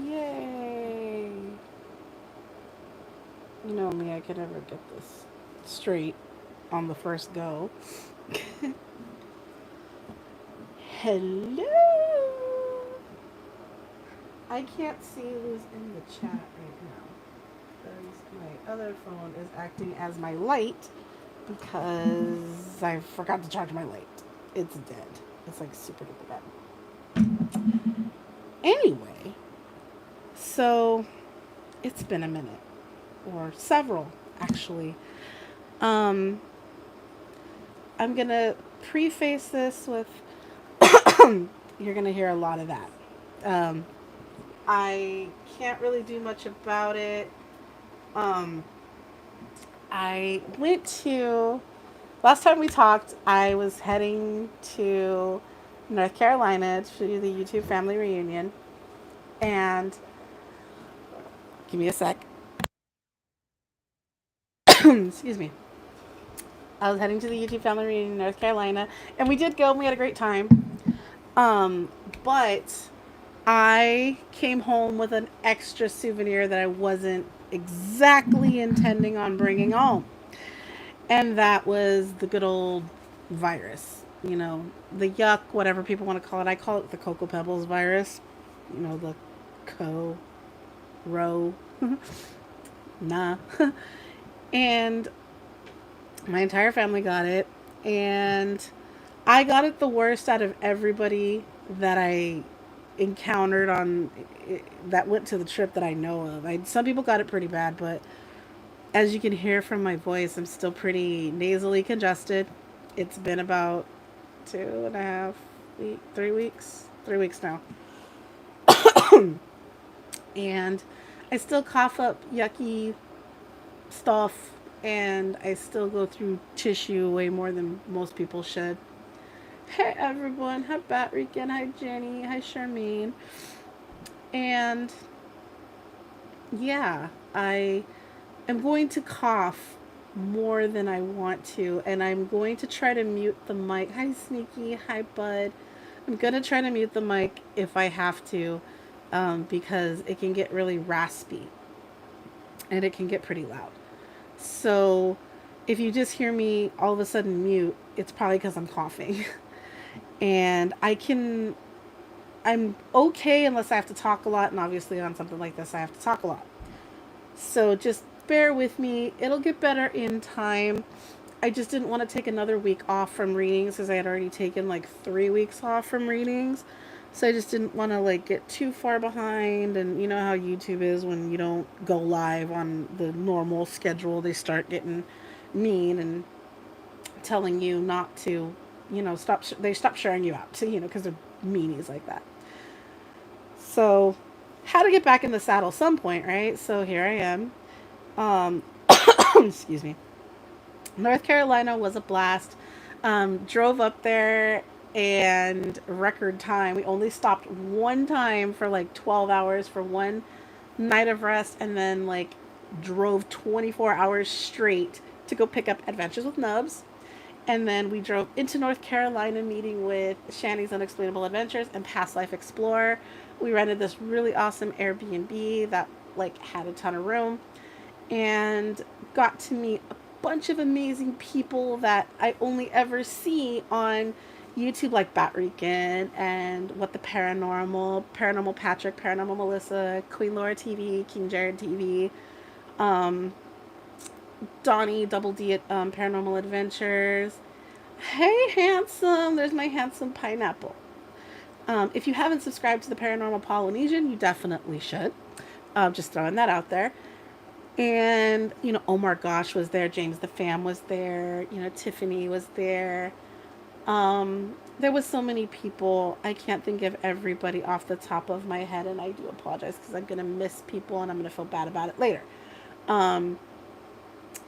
Yay! You know me, I can never get this straight on the first go. Hello! I can't see who's in the chat right now because my other phone is acting as my light because I forgot to charge my light. It's dead. It's like super duper dead. Anyway, so it's been a minute, or several actually. Um, I'm gonna preface this with you're gonna hear a lot of that. Um, I can't really do much about it. Um, I went to last time we talked. I was heading to North Carolina to the YouTube family reunion, and give me a sec. Excuse me. I was heading to the YouTube family reunion in North Carolina, and we did go. And we had a great time. Um, but I came home with an extra souvenir that I wasn't exactly intending on bringing home. And that was the good old virus. You know, the yuck, whatever people want to call it. I call it the Cocoa Pebbles virus. You know, the co row. Nah. And my entire family got it. And I got it the worst out of everybody that I encountered on that went to the trip that I know of. Some people got it pretty bad, but as you can hear from my voice, I'm still pretty nasally congested. It's been about 2.5 weeks, 3 weeks, 3 weeks now, and I still cough up yucky stuff, and I still go through tissue way more than most people should. Hey everyone, hi Batrican, hi Jenny, hi Charmaine, and yeah, I am going to cough more than I want to, and I'm going to try to mute the mic. Hi, Sneaky. Hi, Bud. I'm going to try to mute the mic if I have to, because it can get really raspy and it can get pretty loud. So if you just hear me all of a sudden mute, it's probably because I'm coughing. And I'm okay unless I have to talk a lot, and obviously on something like this, I have to talk a lot. So just bear with me. It'll get better in time. I just didn't want to take another week off from readings because I had already taken like 3 weeks off from readings. So I just didn't want to like get too far behind, and you know how YouTube is when you don't go live on the normal schedule, they start getting mean and telling you not to, they stop sharing you out to, because they're meanies like that. So, how to get back in the saddle some point, right? So here I am. Um, excuse me. North Carolina was a blast. Drove up there and record time. We only stopped one time for like 12 hours for one night of rest, and then like drove 24 hours straight to go pick up Adventures with Nubs. And then we drove into North Carolina, meeting with Shanny's Unexplainable Adventures and Past Life Explorer. We rented this really awesome Airbnb that like had a ton of room, and got to meet a bunch of amazing people that I only ever see on YouTube, like Batrican and What the Paranormal, Paranormal Patrick, Paranormal Melissa, Queen Laura TV, King Jared TV, um, Donnie Double D at Paranormal Adventures. Hey, handsome! There's my handsome pineapple. If you haven't subscribed to the Paranormal Polynesian, you definitely should. Just throwing that out there. And, Omar Gosh was there. James the Fam was there. Tiffany was there. There was so many people. I can't think of everybody off the top of my head, and I do apologize because I'm going to miss people and I'm going to feel bad about it later. Um,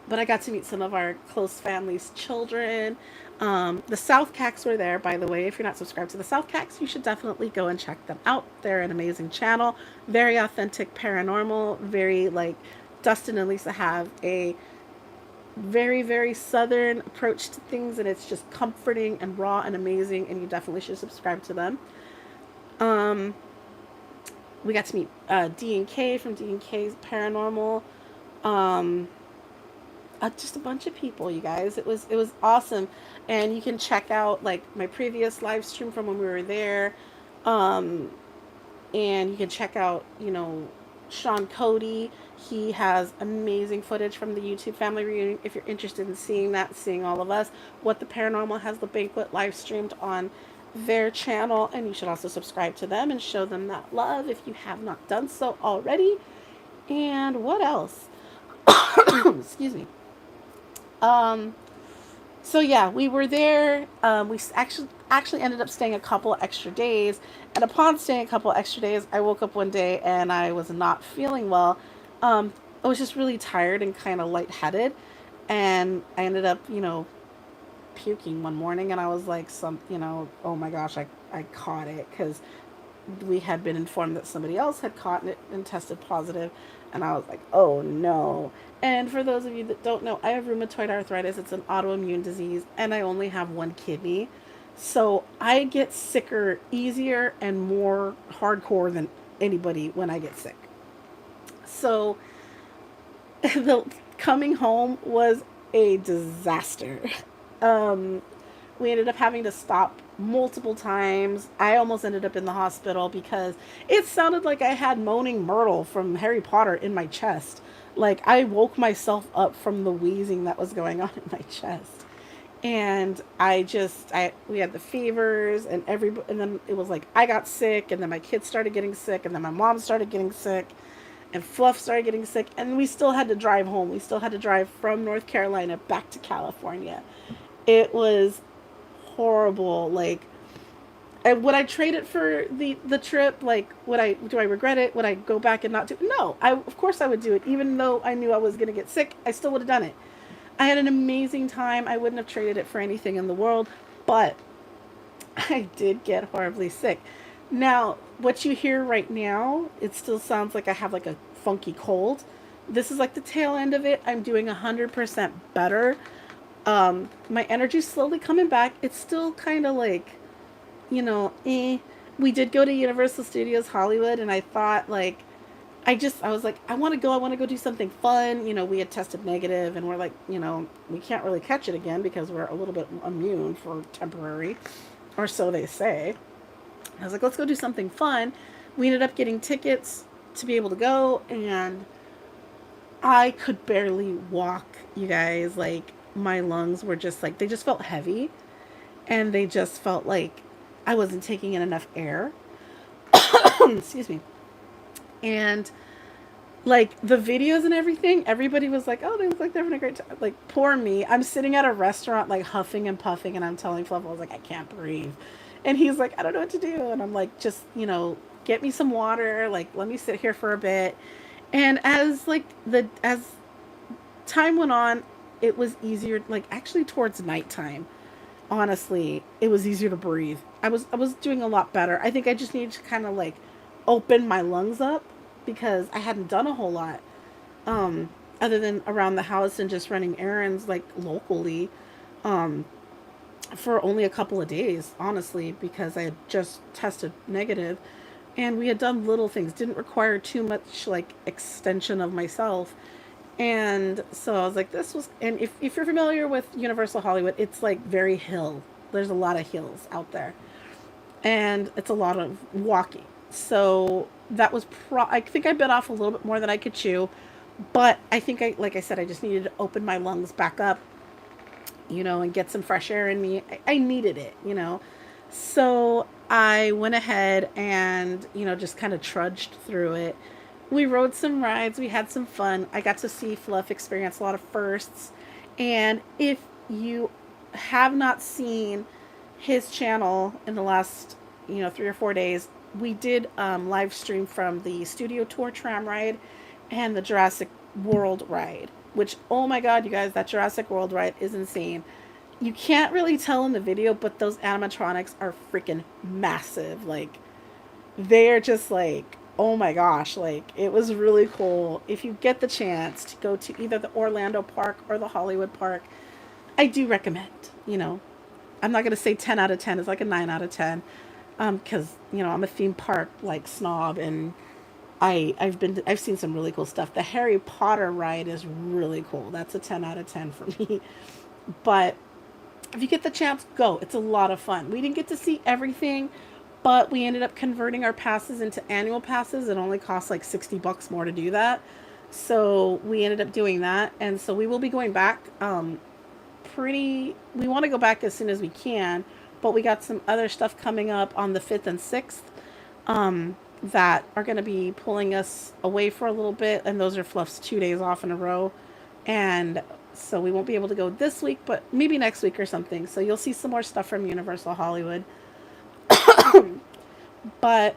but I got to meet some of our close family's children. The South Cacks were there, by the way. If you're not subscribed to the South Cacks, you should definitely go and check them out. They're an amazing channel, very authentic paranormal, very like Dustin and Lisa have a very, very southern approach to things, and it's just comforting and raw and amazing, and you definitely should subscribe to them. Um, We got to meet D&K from D&K's Paranormal. Um, just a bunch of people, you guys. It was awesome, and you can check out like my previous live stream from when we were there, um, and you can check out Sean Cody. He has amazing footage from the YouTube family reunion. If you're interested in seeing that, seeing all of us, What the Paranormal has the banquet live streamed on their channel, and you should also subscribe to them and show them that love if you have not done so already. And what else? Excuse me. Um, so yeah, we were there. We actually ended up staying a couple extra days, and upon staying a couple extra days, I woke up one day and I was not feeling well. Um, I was just really tired and kind of lightheaded, and I ended up, puking one morning, and I was like, oh my gosh, I caught it because we had been informed that somebody else had caught it and tested positive, and I was like, oh no. And for those of you that don't know, I have rheumatoid arthritis. It's an autoimmune disease, and I only have one kidney. So I get sicker easier and more hardcore than anybody when I get sick. So the coming home was a disaster. Um, we ended up having to stop multiple times. I almost ended up in the hospital because it sounded like I had moaning Myrtle from Harry Potter in my chest. Like I woke myself up from the wheezing that was going on in my chest. And I we had the fevers and then it was like I got sick, and then my kids started getting sick, and then my mom started getting sick, and Fluff started getting sick, and we still had to drive home. We still had to drive from North Carolina back to California. It was horrible. Like, would I trade it for the trip? Like, do I regret it? Would I go back and not do it? No, I of course I would do it. Even though I knew I was gonna get sick, I still would have done it. I had an amazing time. I wouldn't have traded it for anything in the world, but I did get horribly sick. Now, what you hear right now, it still sounds like I have like a funky cold. This is like the tail end of it. I'm doing 100% better. My energy's slowly coming back. It's still kind of like, We did go to Universal Studios Hollywood, and I thought, like, I was like, I want to go do something fun. We had tested negative, and we're like, we can't really catch it again because we're a little bit immune for temporary, or so they say. I was like, let's go do something fun. We ended up getting tickets to be able to go, and I could barely walk, you guys. Like, my lungs were just like, they just felt heavy, and they just felt like I wasn't taking in enough air. Excuse me. And like the videos and everything, everybody was like, "Oh, they look like they're having a great time." Like, poor me. I'm sitting at a restaurant, like huffing and puffing, and I'm telling Fluff, I was like, "I can't breathe," and he's like, "I don't know what to do," and I'm like, "Just get me some water. Like, let me sit here for a bit." And as time went on, it was easier. Like, actually, towards nighttime, honestly, it was easier to breathe. I was doing a lot better. I think I just needed to kind of like open my lungs up because I hadn't done a whole lot other than around the house and just running errands like locally um, for only a couple of days, honestly, because I had just tested negative, and we had done little things, didn't require too much like extension of myself. And so I was like, this was, and if you're familiar with Universal Hollywood, it's like very hill. There's a lot of hills out there, and it's a lot of walking. So that was I think I bit off a little bit more than I could chew, but I think like I said, I just needed to open my lungs back up, and get some fresh air in me. I needed it. So I went ahead and, just kind of trudged through it. We rode some rides, we had some fun. I got to see Fluff experience a lot of firsts. And if you have not seen his channel in the last, 3 or 4 days, we did live stream from the Studio Tour tram ride and the Jurassic World ride, which, oh my god, you guys, that Jurassic World ride is insane. You can't really tell in the video, but those animatronics are freaking massive. Like, they're just like, oh my gosh, like, it was really cool. If you get the chance to go to either the Orlando park or the Hollywood park, I do recommend. I'm not going to say 10 out of 10. It's like a 9 out of 10. Because I'm a theme park like snob, and I've seen some really cool stuff. The Harry Potter ride is really cool. That's a 10 out of 10 for me. But if you get the chance, go. It's a lot of fun. We didn't get to see everything, but we ended up converting our passes into annual passes. It only costs like $60 more to do that. So we ended up doing that. And so we will be going back. We want to go back as soon as we can, but we got some other stuff coming up on the 5th and 6th that are going to be pulling us away for a little bit. And those are Fluff's 2 days off in a row. And so we won't be able to go this week, but maybe next week or something. So you'll see some more stuff from Universal Hollywood. But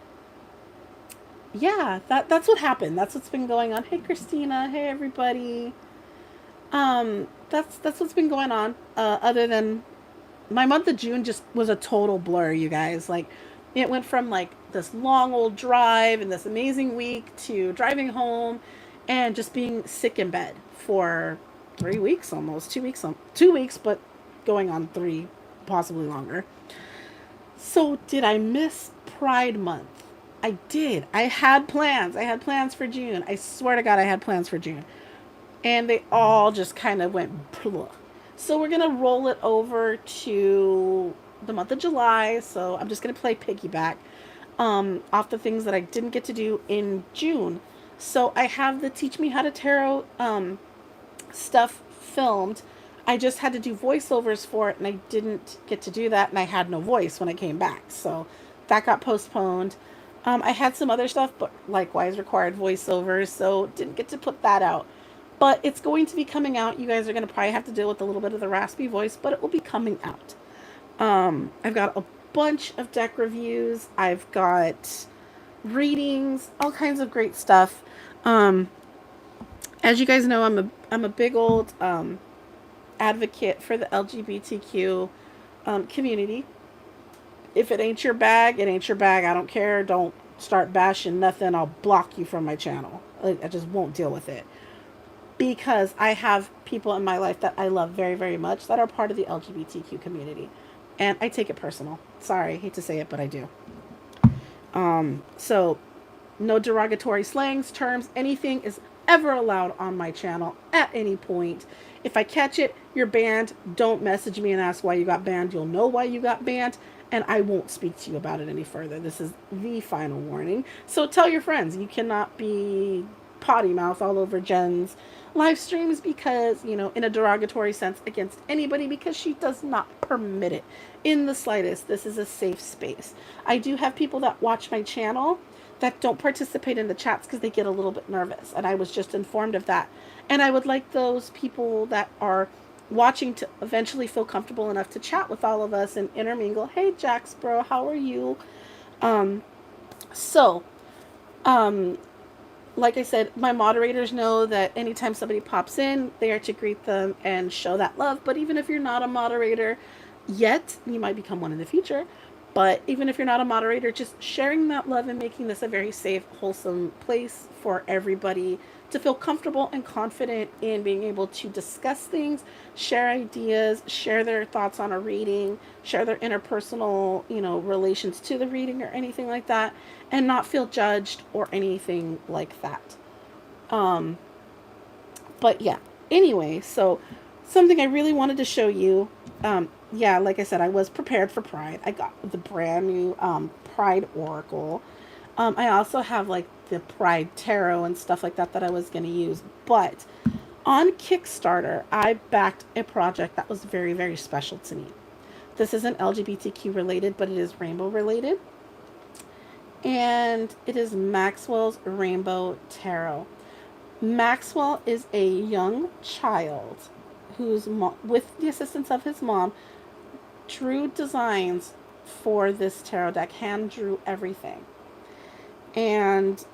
yeah, that's what happened. That's what's been going on. Hey Christina, hey everybody. That's what's been going on. Other than my month of June just was a total blur, you guys. Like it went from like this long old drive and this amazing week to driving home and just being sick in bed for 3 weeks almost, 2 weeks, 2 weeks, but going on three, possibly longer. So did I miss Pride Month? I did. I had plans. I had plans for June. I swear to God, I had plans for June. And they all just kind of went blah. So we're going to roll it over to the month of July. So I'm just going to play piggyback off the things that I didn't get to do in June. So I have the Teach Me How to Tarot stuff filmed. I just had to do voiceovers for it, and I didn't get to do that, and I had no voice when I came back. So that got postponed. I had some other stuff, but likewise required voiceovers, so didn't get to put that out. But it's going to be coming out. You guys are going to probably have to deal with a little bit of the raspy voice, but it will be coming out. I've got a bunch of deck reviews. I've got readings, all kinds of great stuff. As you guys know, I'm a big old advocate for the LGBTQ community. If it ain't your bag, it ain't your bag. I don't care. Don't start bashing nothing. I'll block you from my channel. I just won't deal with it. Because I have people in my life that I love very, very much that are part of the LGBTQ community. And I take it personal. Sorry, I hate to say it, but I do. So no derogatory slangs, terms, anything is ever allowed on my channel at any point. If I catch it, you're banned. Don't message me and ask why you got banned. You'll know why you got banned, and I won't speak to you about it any further. This is the final warning. So tell your friends. You cannot be potty mouth all over Jen's live streams because, in a derogatory sense against anybody, because she does not permit it in the slightest. This is a safe space. I do have people that watch my channel that don't participate in the chats because they get a little bit nervous, and I was just informed of that. And I would like those people that are watching to eventually feel comfortable enough to chat with all of us and intermingle. Hey Jax bro, how are you? So like I said, my moderators know that anytime somebody pops in, they are to greet them and show that love. But even if you're not a moderator yet, you might become one in the future. But even if you're not a moderator, just sharing that love and making this a very safe, wholesome place for everybody to feel comfortable and confident in being able to discuss things, share ideas, share their thoughts on a reading, share their interpersonal, relations to the reading or anything like that, and not feel judged or anything like that. But yeah, anyway, so something I really wanted to show you. Yeah, like I said, I was prepared for Pride. I got the brand new Pride Oracle. I also have like the Pride Tarot and stuff like that I was going to use. But on Kickstarter, I backed a project that was very, very special to me. This isn't LGBTQ related, but it is rainbow related. And it is Maxwell's Rainbow Tarot. Maxwell is a young child whose with the assistance of his mom, drew designs for this tarot deck, hand drew everything. And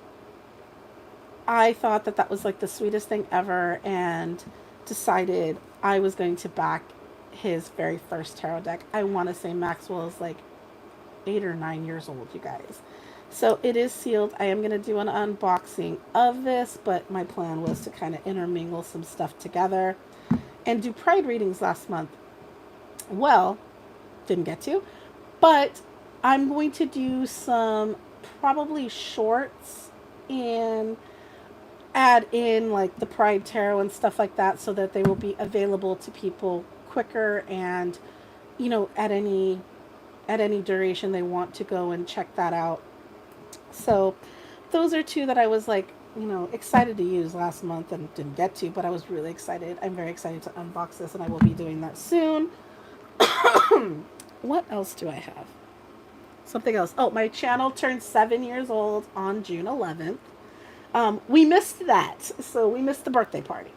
I thought that was like the sweetest thing ever, and decided I was going to back his very first tarot deck. I want to say Maxwell is like 8 or 9 years old, you guys. So it is sealed. I am going to do an unboxing of this, but my plan was to kind of intermingle some stuff together and do Pride readings last month. Well, didn't get to, but I'm going to do some probably shorts and add in like the Pride Tarot and stuff like that so that they will be available to people quicker and at any duration they want to go and check that out. So those are two that I was like, excited to use last month and didn't get to, but I was really excited. I'm very excited to unbox this and I will be doing that soon. What else do I have? Something else. Oh, my channel turned 7 years old on June 11th. We missed that. So we missed the birthday party.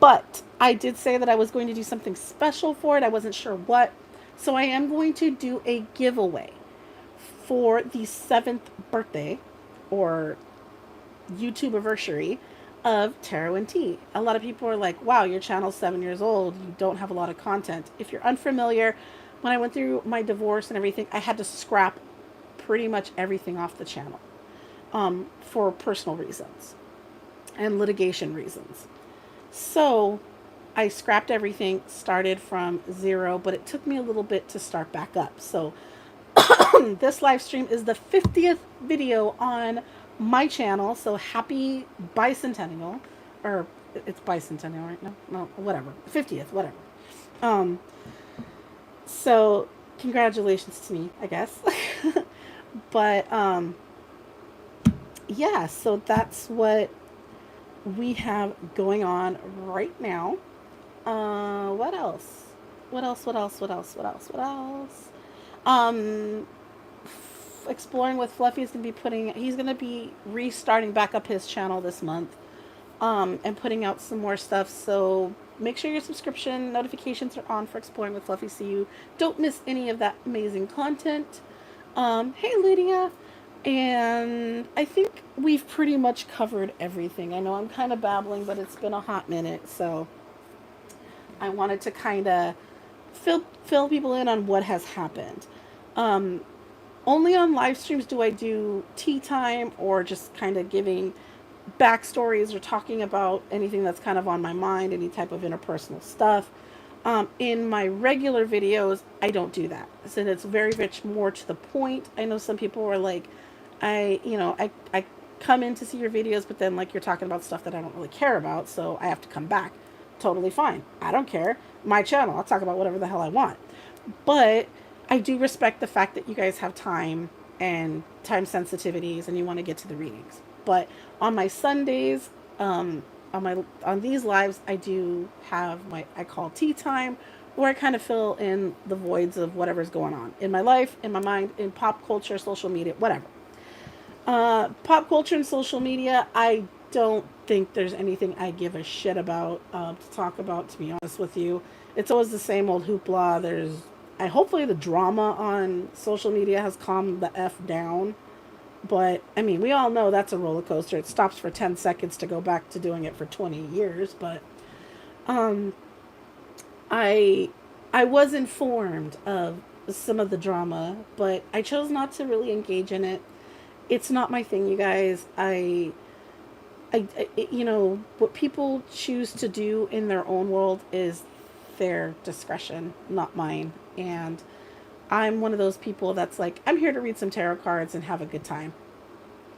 But I did say that I was going to do something special for it. I wasn't sure what. So I am going to do a giveaway for the 7th birthday or YouTube anniversary of Tarot and Tea. A lot of people are like, wow, your channel's 7 years old. You don't have a lot of content. If you're unfamiliar, when I went through my divorce and everything, I had to scrap pretty much everything off the channel for personal reasons and litigation reasons. So I scrapped everything, started from zero, but it took me a little bit to start back up. So this live stream is the 50th video on my channel. So happy bicentennial, or it's bicentennial right now? No, whatever. 50th, whatever. Um, so congratulations to me, I guess. But yeah, so that's what we have going on right now. What else? What else? What else? What else? What else? What else? Um, Exploring with Fluffy is gonna be he's gonna be restarting back up his channel this month, and putting out some more stuff. So make sure your subscription notifications are on for Exploring with Fluffy so you don't miss any of that amazing content. Hey Lydia. And I think we've pretty much covered everything. I know I'm kind of babbling, but it's been a hot minute, so I wanted to kind of fill people in on what has happened. Um, Only on live streams do I do tea time or just kind of giving backstories or talking about anything that's kind of on my mind, any type of interpersonal stuff. In my regular videos, I don't do that. So it's very much more to the point. I know some people are like, I come in to see your videos, but then like you're talking about stuff that I don't really care about, so I have to come back. Totally fine. I don't care. My channel, I'll talk about whatever the hell I want. But I do respect the fact that you guys have time and time sensitivities and you want to get to the readings. But on my Sundays, on these lives, I do have I call tea time, where I kind of fill in the voids of whatever's going on in my life, in my mind, in pop culture, social media, whatever. Pop culture and social media, I don't think there's anything I give a shit about to talk about, to be honest with you. It's always the same old hoopla. Hopefully the drama on social media has calmed the F down. But, I mean, we all know that's a roller coaster. It stops for 10 seconds to go back to doing it for 20 years. But um, I, I was informed of some of the drama, but I chose not to really engage in it. It's not my thing, you guys. What people choose to do in their own world is their discretion, not mine. And I'm one of those people that's like, I'm here to read some tarot cards and have a good time.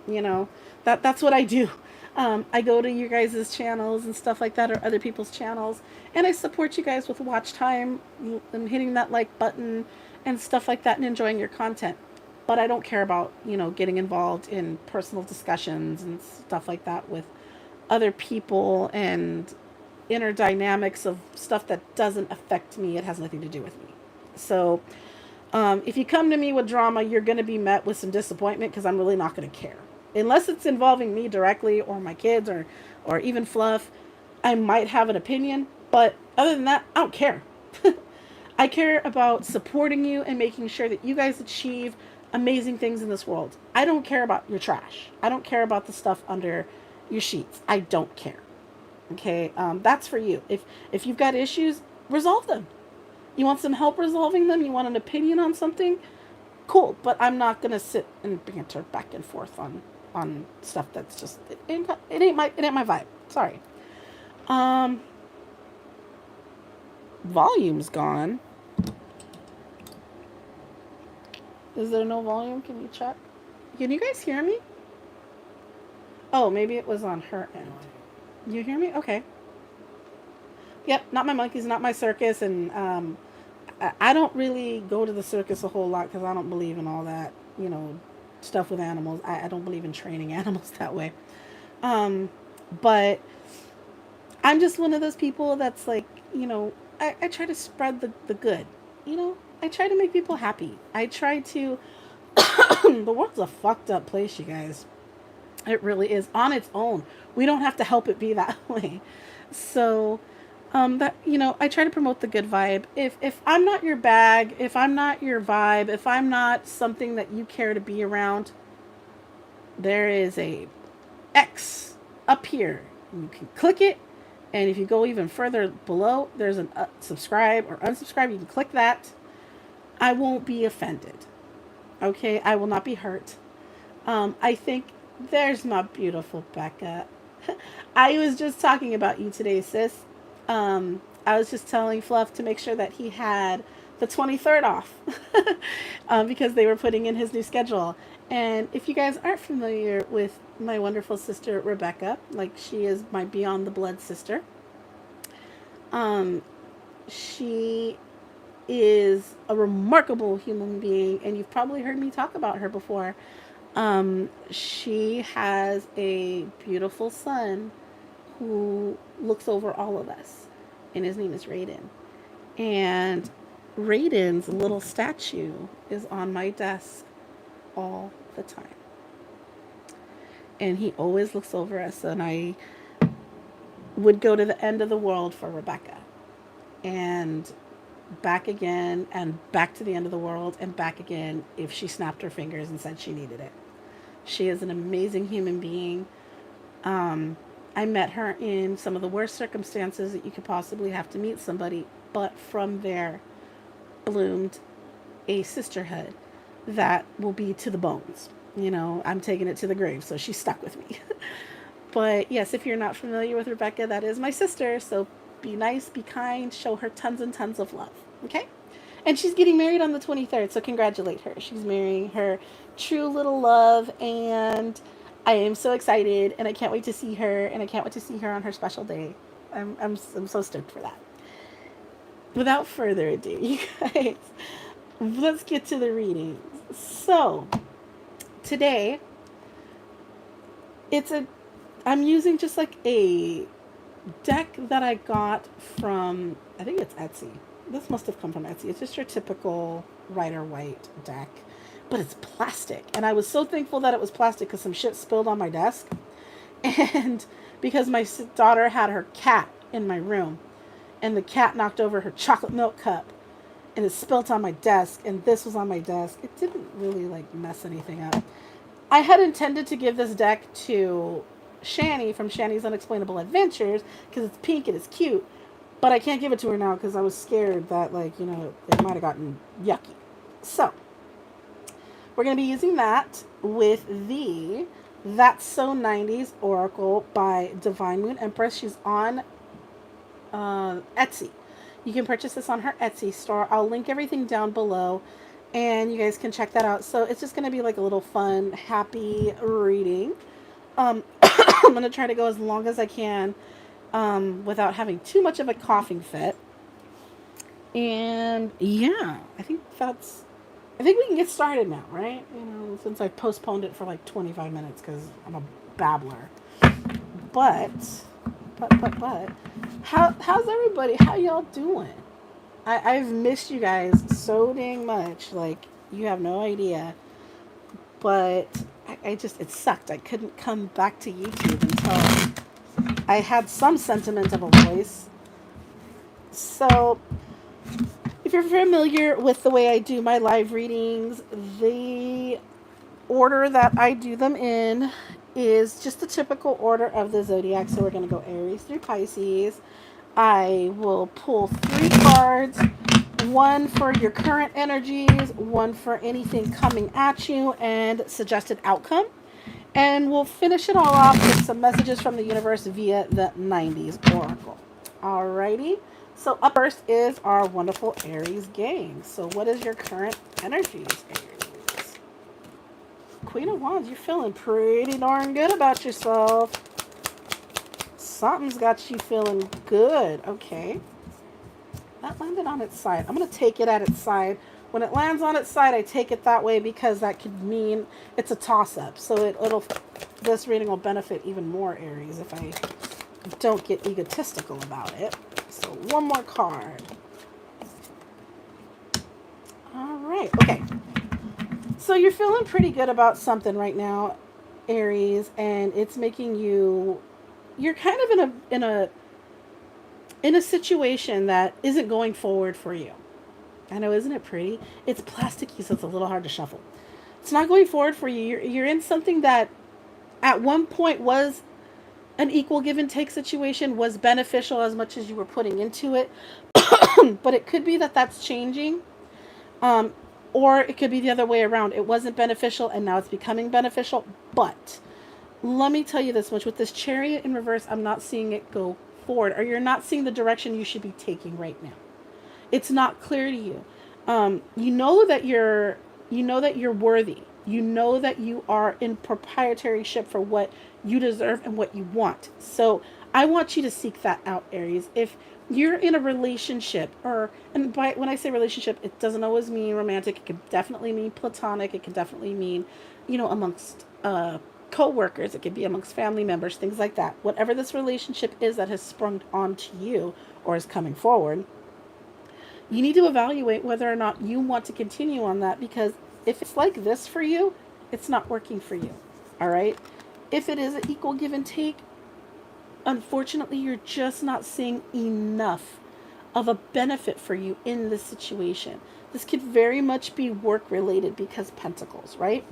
You know, that's what I do. I go to you guys' channels and stuff like that, or other people's channels, and I support you guys with watch time and hitting that like button and stuff like that and enjoying your content. But I don't care about, getting involved in personal discussions and stuff like that with other people and inner dynamics of stuff that doesn't affect me. It has nothing to do with me. So if you come to me with drama, you're going to be met with some disappointment because I'm really not going to care. Unless it's involving me directly or my kids or even Fluff, I might have an opinion. But other than that, I don't care. I care about supporting you and making sure that you guys achieve amazing things in this world. I don't care about your trash. I don't care about the stuff under your sheets. I don't care. Okay, that's for you. If you've got issues, resolve them. You want some help resolving them? You want an opinion on something? Cool, but I'm not gonna sit and banter back and forth on stuff that's just it ain't my vibe. Sorry. Volume's gone. Is there no volume? Can you check? Can you guys hear me? Oh, maybe it was on her end. You hear me? Okay. Yep, not my monkeys, not my circus, and I don't really go to the circus a whole lot because I don't believe in all that, stuff with animals. I don't believe in training animals that way. Um, but I'm just one of those people that's like, I try to spread the good. I try to make people happy. I try to. The world's a fucked up place, you guys. It really is on its own. We don't have to help it be that way. So, I try to promote the good vibe. If I'm not your bag, if I'm not your vibe, if I'm not something that you care to be around, there is a X up here. You can click it, and if you go even further below, there's an subscribe or unsubscribe. You can click that. I won't be offended. Okay, I will not be hurt. I think there's my beautiful Becca. I was just talking about you today, sis. I was just telling Fluff to make sure that he had the 23rd off because they were putting in his new schedule. And if you guys aren't familiar with my wonderful sister Rebecca, like she is my beyond the blood sister, um, she is a remarkable human being, and you've probably heard me talk about her before. She has a beautiful son who looks over all of us, and his name is Raiden. And Raiden's little statue is on my desk all the time. And he always looks over us, and I would go to the end of the world for Rebecca. And back again, and back to the end of the world, and back again if she snapped her fingers and said she needed it. She is an amazing human being. I met her in some of the worst circumstances that you could possibly have to meet somebody, but from there bloomed a sisterhood that will be to the bones. I'm taking it to the grave, so she's stuck with me. But yes, if you're not familiar with Rebecca, that is my sister, so be nice, be kind, show her tons and tons of love, okay? And she's getting married on the 23rd, so congratulate her. She's marrying her true little love, and I am so excited, and I can't wait to see her, and I can't wait to see her on her special day. I'm so stoked for that. Without further ado, you guys, let's get to the readings. So, today, I'm using just like a deck that I got from, I think it's Etsy. This must have come from Etsy. It's just your typical Rider White deck, but it's plastic. And I was so thankful that it was plastic because some shit spilled on my desk. And because my daughter had her cat in my room, and the cat knocked over her chocolate milk cup, and it spilled on my desk, and this was on my desk. It didn't really like mess anything up. I had intended to give this deck to Shani from Shani's Unexplainable Adventures because it's pink and it's cute, but I can't give it to her now because I was scared that it might have gotten yucky. So we're going to be using that with the That's So 90s Oracle by Divine Moon Empress. She's on Etsy. You can purchase this on her Etsy store. I'll link everything down below, and you guys can check that out. So it's just going to be like a little fun, happy reading. I'm going to try to go as long as I can without having too much of a coughing fit. And yeah, I think we can get started now, right? Since I postponed it for like 25 minutes because I'm a babbler. But, how's everybody? How y'all doing? I've missed you guys so dang much. Like, you have no idea. But it sucked. I couldn't come back to YouTube until I had some sentiment of a voice. So, if you're familiar with the way I do my live readings, the order that I do them in is just the typical order of the zodiac. So we're going to go Aries through Pisces. I will pull 3 cards, one for your current energies, one for anything coming at you, and suggested outcome. And we'll finish it all off with some messages from the universe via the 90s Oracle. Alrighty. So up first is our wonderful Aries gang. So what is your current energies, Aries? Queen of Wands, you're feeling pretty darn good about yourself. Something's got you feeling good. Okay. That landed on its side. I'm going to take it at its side. When it lands on its side, I take it that way because that could mean it's a toss-up. So this reading will benefit even more, Aries, if I don't get egotistical about it. So one more card. All right. Okay. So you're feeling pretty good about something right now, Aries, and it's making you're kind of in a situation that isn't going forward for you. I know, isn't it pretty? It's plasticky, so it's a little hard to shuffle. It's not going forward for you. You're in something that at one point was an equal give and take situation, was beneficial as much as you were putting into it. But it could be that that's changing. Or it could be the other way around. It wasn't beneficial and now it's becoming beneficial. But let me tell you this much. With this Chariot in reverse, I'm not seeing it go forward, or you're not seeing the direction you should be taking right now. It's not clear to you. You know that you're worthy. You know that you are in proprietorship for what you deserve and what you want. So I want you to seek that out, Aries. If you're in a relationship, when I say relationship, it doesn't always mean romantic. It can definitely mean platonic. It can definitely mean, amongst co-workers. It could be amongst family members, things like that. Whatever this relationship is that has sprung onto you or is coming forward, you need to evaluate whether or not you want to continue on that, because if it's like this for you, it's not working for you. All right. If it is an equal give and take, unfortunately, you're just not seeing enough of a benefit for you in this situation. This could very much be work related because Pentacles, right?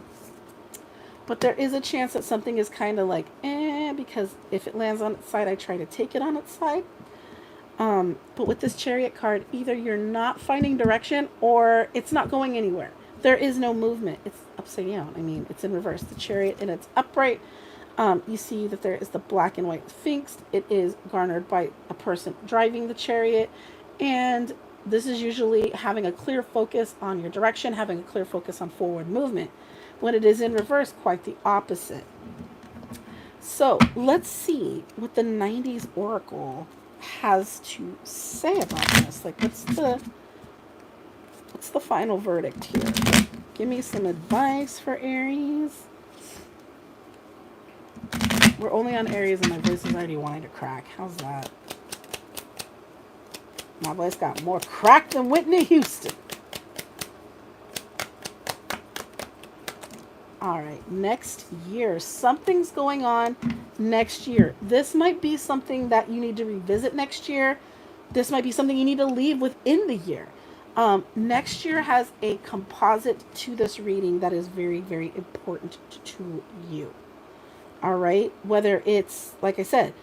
But there is a chance that something is kind of like, because if it lands on its side, I try to take it on its side. But with this Chariot card, either you're not finding direction or it's not going anywhere. There is no movement. It's upside down. I mean, it's in reverse. The Chariot and it's upright. You see that there is the black and white Sphinx. It is garnered by a person driving the Chariot. And this is usually having a clear focus on your direction, having a clear focus on forward movement. When it is in reverse, quite the opposite. So let's see what the 90s Oracle has to say about this. Like, what's the final verdict here? Give me some advice for Aries. We're only on Aries and my voice is already wanting to crack. How's that? My voice got more crack than Whitney Houston. All right, next year. Something's going on next year. This might be something that you need to revisit next year. This might be something you need to leave within the year. Next year has a composite to this reading that is very, very important to you. All right, whether it's, like I said,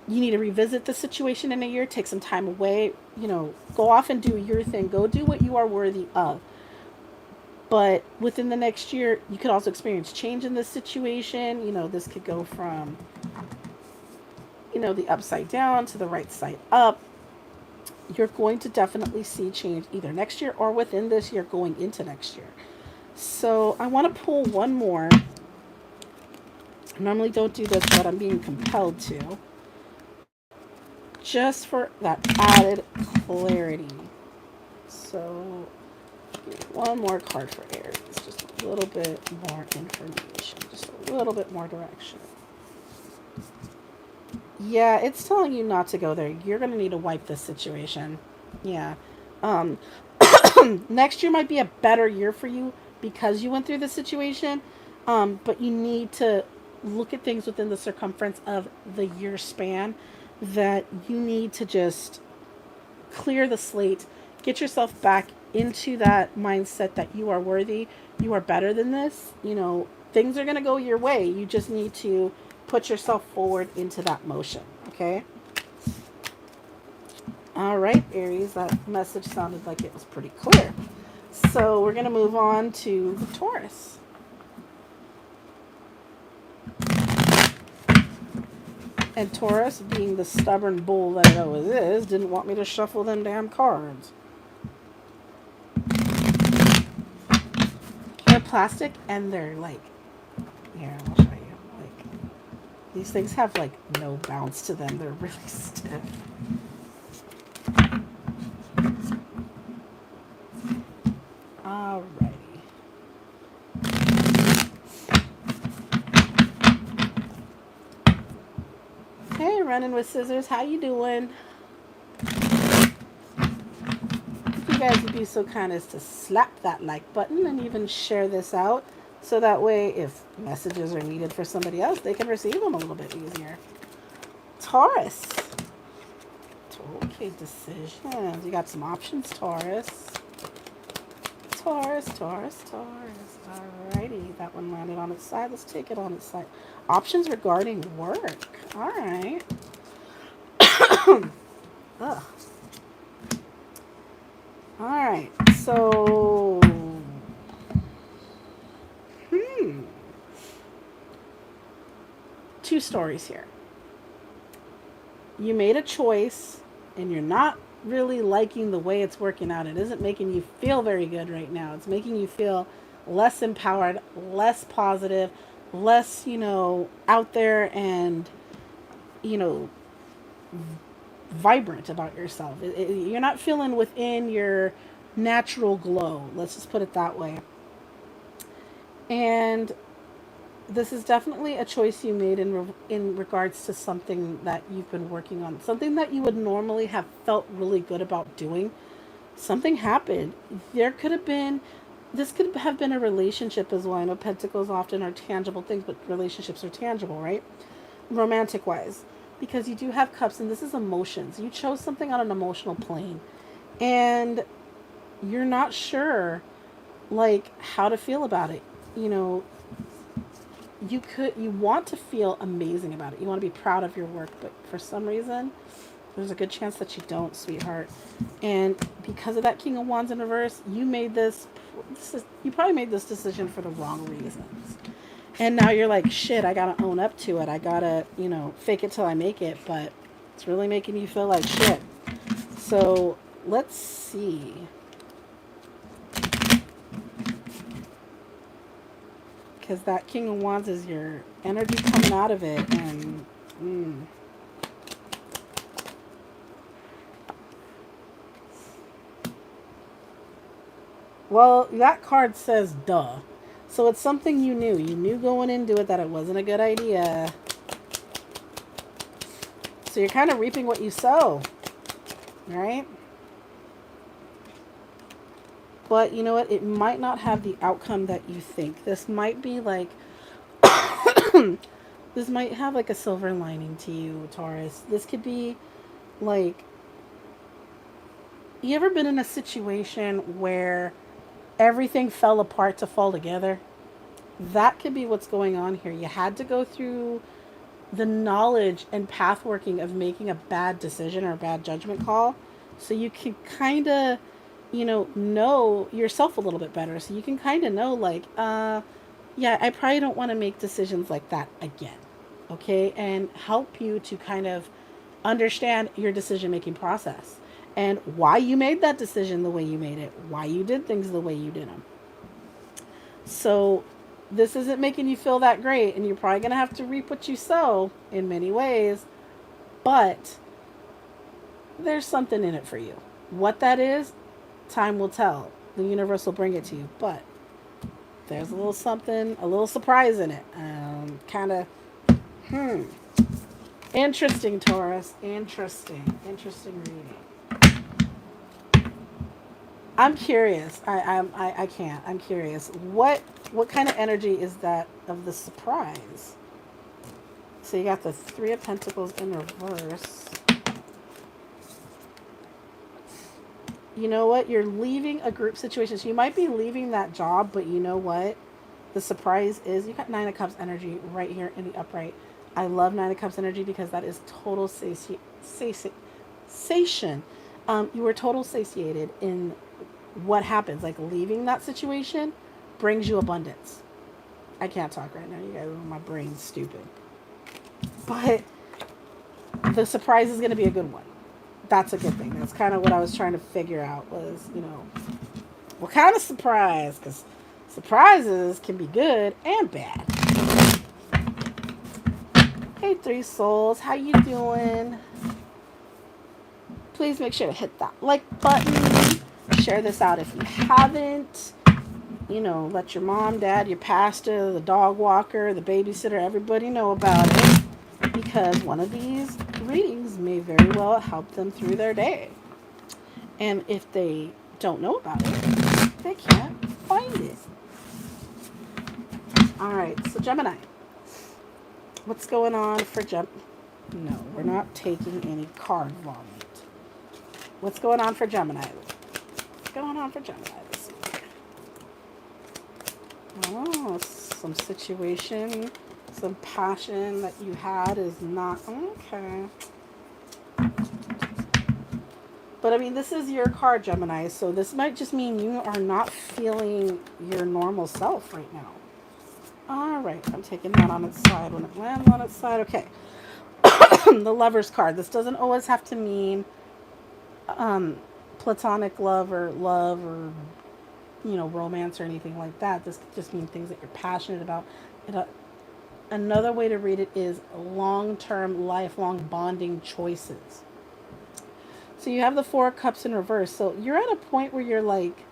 you need to revisit the situation in a year, take some time away, go off and do your thing. Go do what you are worthy of. But within the next year, you could also experience change in this situation. This could go from, the upside down to the right side up. You're going to definitely see change either next year or within this year going into next year. So I want to pull one more. I normally don't do this, but I'm being compelled to. Just for that added clarity. So one more card for Aries. Just a little bit more information. Just a little bit more direction. Yeah, it's telling you not to go there. You're going to need to wipe this situation. Yeah. Next year might be a better year for you because you went through this situation. But you need to look at things within the circumference of the year span, that you need to just clear the slate, get yourself back into that mindset that you are worthy, you are better than this. Things are going to go your way. You just need to put yourself forward into that motion. Okay. All right, Aries, that message sounded like it was pretty clear. So we're going to move on to the Taurus. And Taurus, being the stubborn bull that it always is, didn't want me to shuffle them damn cards. They're plastic and they're like These things have like no bounce to them. They're really stiff. Alrighty. Hey, running with scissors. How you doing? If you guys would be so kind as to slap that like button and even share this out, so that way if messages are needed for somebody else, they can receive them a little bit easier. Taurus. Okay, decisions. You got some options, Taurus. Taurus, Taurus, Taurus. Alrighty, that one landed on its side. Let's take it on its side. Options regarding work. Alright. Ugh. Alright, so... Two stories here. You made a choice, and you're not really liking the way it's working out. It isn't making you feel very good right now. It's making you feel less empowered, less positive, less, out there and, vibrant about yourself. You're not feeling within your natural glow. Let's just put it that way. And this is definitely a choice you made in regards to something that you've been working on, something that you would normally have felt really good about doing. Something happened. This could have been a relationship as well. I know pentacles often are tangible things, but relationships are tangible, right? Romantic wise, because you do have cups, and this is emotions. You chose something on an emotional plane, and you're not sure, how to feel about it. You want to feel amazing about it. You want to be proud of your work, but for some reason, there's a good chance that you don't, sweetheart. And because of that King of Wands in reverse, you probably made this decision for the wrong reasons. And now you're like, shit, I gotta own up to it. I gotta, fake it till I make it, but it's really making you feel like shit. So let's see. Because that King of Wands is your energy coming out of it. And well, that card says duh. So it's something you knew. You knew going into it that it wasn't a good idea. So you're kind of reaping what you sow. Right? But you know what? It might not have the outcome that you think. This might be like... this might have like a silver lining to you, Taurus. This could be like... You ever been in a situation where everything fell apart to fall together? That could be what's going on here. You had to go through the knowledge and path working of making a bad decision or a bad judgment call, so you can kind of know yourself a little bit better. So you can kind of know yeah, I probably don't want to make decisions like that again. Okay. And help you to kind of understand your decision making process and why you made that decision the way you made it, why you did things the way you did them. So this isn't making you feel that great, and you're probably going to have to reap what you sow in many ways, but there's something in it for you. What that is, time will tell. The universe will bring it to you, but there's a little something, a little surprise in it. Interesting, Taurus. Interesting reading. I'm curious. I can't. I'm curious. What kind of energy is that of the surprise? So you got the Three of Pentacles in reverse. You know what? You're leaving a group situation. So you might be leaving that job, but you know what? The surprise is you got Nine of Cups energy right here in the upright. I love Nine of Cups energy because that is total satiation. You were total satiated in what happens. Like leaving that situation brings you abundance. I can't talk right now, you guys. My brain's stupid. But the surprise is going to be a good one. That's a good thing. That's kind of what I was trying to figure out was, what kind of surprise? Because surprises can be good and bad. Hey, Three Souls, how you doing? Please make sure to hit that like button. Share this out if you haven't. You know, let your mom, dad, your pastor, the dog walker, the babysitter, everybody know about it. Because one of these readings may very well help them through their day. And if they don't know about it, they can't find it. All right, so Gemini. What's going on for No, we're not taking any card vomit. What's going on for Gemini? What's going on for Gemini this week? Oh, some situation, some passion that you had is not okay. But I mean, this is your card, Gemini, so this might just mean you are not feeling your normal self right now. All right, I'm taking that on its side when it lands on its side. Okay. The Lover's card. This doesn't always have to mean platonic love or romance or anything like that. This could just mean things that you're passionate about. Another way to read it is long-term, lifelong bonding choices. So you have the Four of Cups in reverse. So you're at a point where you're like,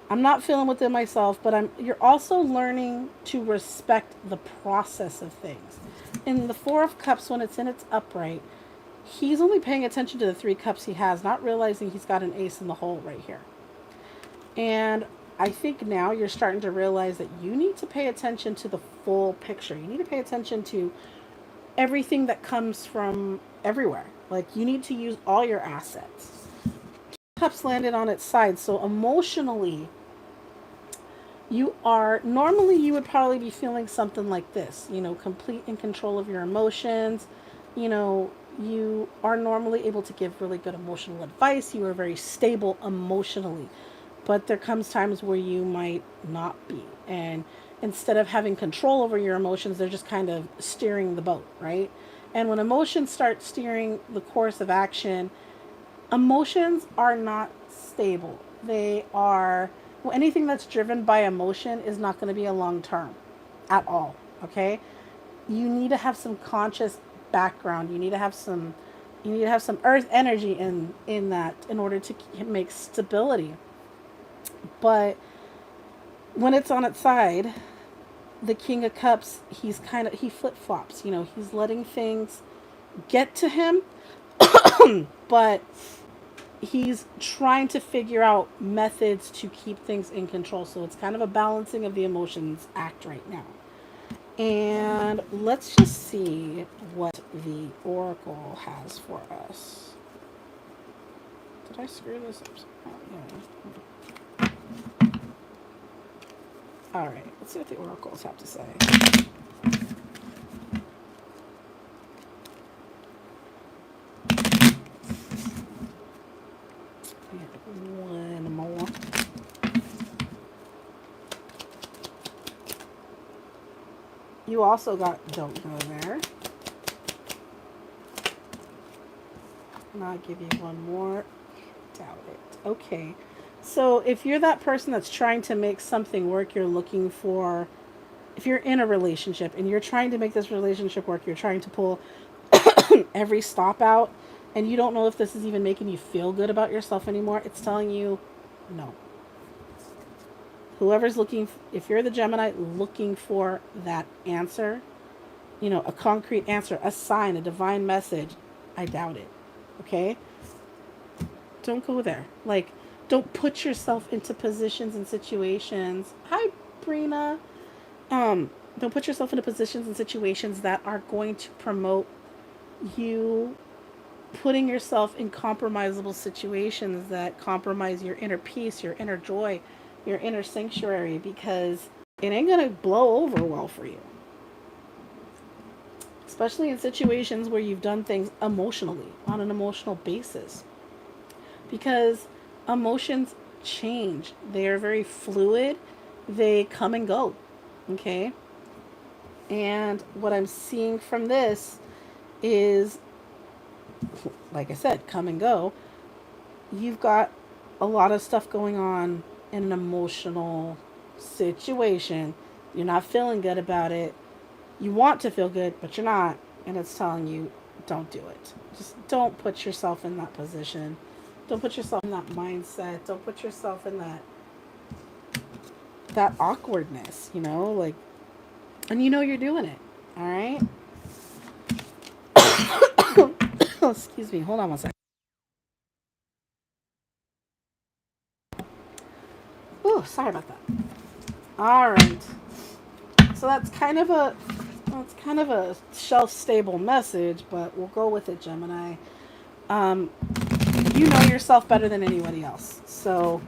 I'm not feeling within myself, but you're also learning to respect the process of things. In the Four of Cups, when it's in its upright, he's only paying attention to the Three Cups he has, not realizing he's got an ace in the hole right here. And I think now you're starting to realize that you need to pay attention to the full picture. You need to pay attention to everything that comes from everywhere. Like, you need to use all your assets. Cups landed on its side, so emotionally, you would probably be feeling something like this, complete in control of your emotions. You are normally able to give really good emotional advice. You are very stable emotionally, but there comes times where you might not be. And instead of having control over your emotions, they're just kind of steering the boat, right? And when emotions start steering the course of action, emotions are not stable. Anything that's driven by emotion is not going to be a long term at all. Okay. You need to have some conscious background. You need to have some earth energy in that in order to make stability. But when it's on its side, the King of Cups, he flip-flops. He's letting things get to him, but he's trying to figure out methods to keep things in control. So it's kind of a balancing of the emotions act right now. And let's just see what the Oracle has for us. Did I screw this up? Oh, yeah. All right, let's see what the Oracles have to say. One more. You also got don't go there. And I'll give you one more. Doubt it. Okay. So if you're that person that's trying to make something work, if you're in a relationship and you're trying to make this relationship work, you're trying to pull every stop out, and you don't know if this is even making you feel good about yourself anymore, it's telling you no. Whoever's if you're the Gemini looking for that answer, a concrete answer, a sign, a divine message, I doubt it. Okay? Don't go there. Like, don't put yourself into positions and situations. Hi, Brina. Don't put yourself into positions and situations that are going to promote you putting yourself in compromisable situations that compromise your inner peace, your inner joy, your inner sanctuary, because it ain't going to blow over well for you. Especially in situations where you've done things emotionally, on an emotional basis. Because emotions change. They are very fluid. They come and go. Okay? And what I'm seeing from this is, like I said, come and go. You've got a lot of stuff going on in an emotional situation. You're not feeling good about it. You want to feel good, but you're not. And it's telling you, don't do it. Just don't put yourself in that position. Don't put yourself in that mindset. Don't put yourself in that awkwardness, you know, like, and you know you're doing it. All right. Oh, excuse me. Hold on one second. Oh, sorry about that. All right. So that's kind of a shelf stable message, but we'll go with it, Gemini. Um, you know yourself better than anybody else. So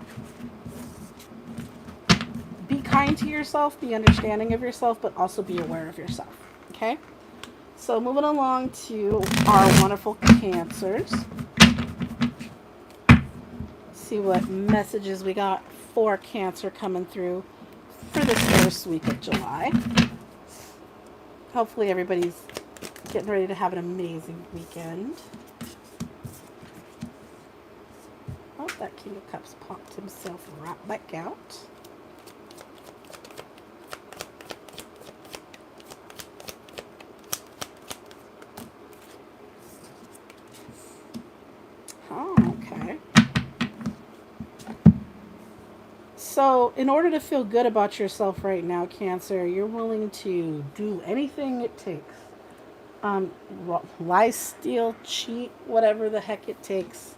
be kind to yourself, be understanding of yourself, but also be aware of yourself. Okay? So moving along to our wonderful Cancers. See what messages we got for Cancer coming through for this first week of July. Hopefully everybody's getting ready to have an amazing weekend. Oh, that King of Cups popped himself right back out. Oh, okay. So, in order to feel good about yourself right now, Cancer, you're willing to do anything it takes. Um, Lie, steal, cheat, whatever the heck it takes.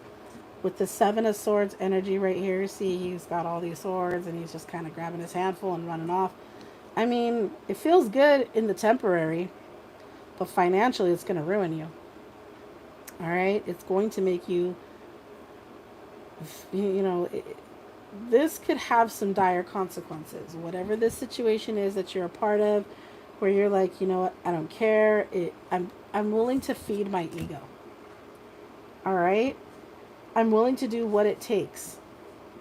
With the Seven of Swords energy right here, see, he's got all these swords and he's just kind of grabbing his handful and running off. I mean, it feels good in the temporary, but financially it's going to ruin you. All right? It's going to make you, you know, this could have some dire consequences. Whatever this situation is that you're a part of, where you're like, you know what, I don't care. I'm willing to feed my ego. All right? I'm willing to do what it takes.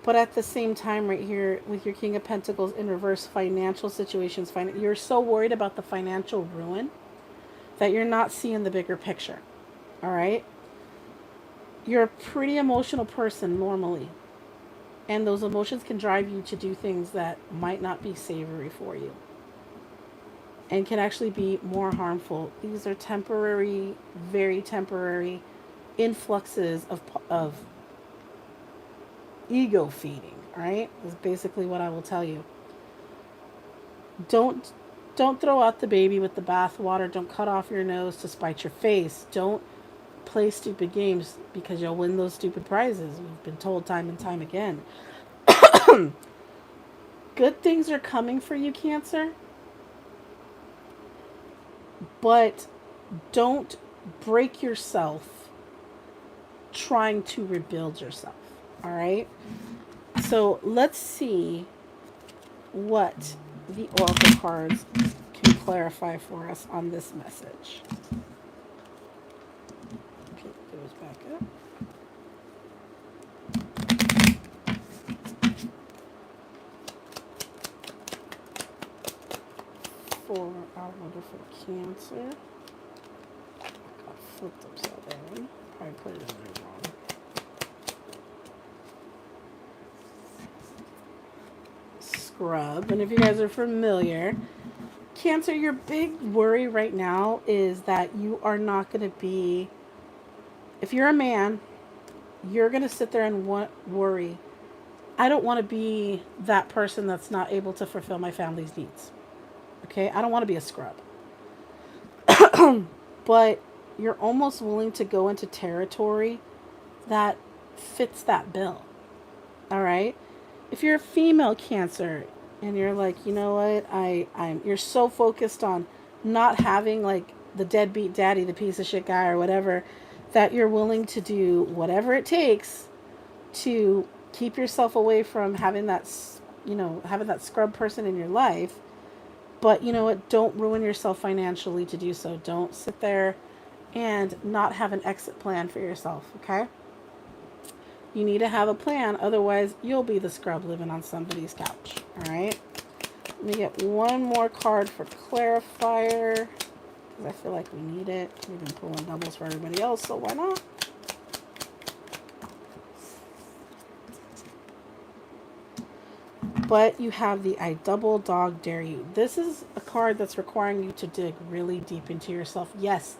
But at the same time, right here with your King of Pentacles in reverse, financial situations, you're so worried about the financial ruin that you're not seeing the bigger picture. All right? You're a pretty emotional person normally. And those emotions can drive you to do things that might not be savory for you and can actually be more harmful. These are temporary, very temporary influxes of ego feeding, right? Is basically what I will tell you. Don't don't throw out the baby with the bathwater. Don't cut off your nose to spite your face. Don't play stupid games because you'll win those stupid prizes. We've been told time and time again. Good things are coming for you, Cancer, but don't break yourself trying to rebuild yourself. All right? So let's see what the Oracle cards can clarify for us on this message. Okay, goes back up. For our wonderful Cancer. Got flipped upside down. Probably put it in there wrong. Scrub. And if you guys are familiar, Cancer, your big worry right now is that you are not going to be, if you're a man, you're going to sit there and worry. I don't want to be that person that's not able to fulfill my family's needs. Okay? I don't want to be a scrub. But you're almost willing to go into territory that fits that bill. All right? If you're a female Cancer and you're like, you know what, you're so focused on not having like the deadbeat daddy, the piece of shit guy or whatever, that you're willing to do whatever it takes to keep yourself away from having that, having that scrub person in your life. But you know what? Don't ruin yourself financially to do so. Don't sit there and not have an exit plan for yourself, okay? You need to have a plan, otherwise you'll be the scrub living on somebody's couch, all right? Let me get one more card for clarifier, because I feel like we need it. We've been pulling doubles for everybody else, so why not? But you have the I double dog dare you. This is a card that's requiring you to dig really deep into yourself. Yes,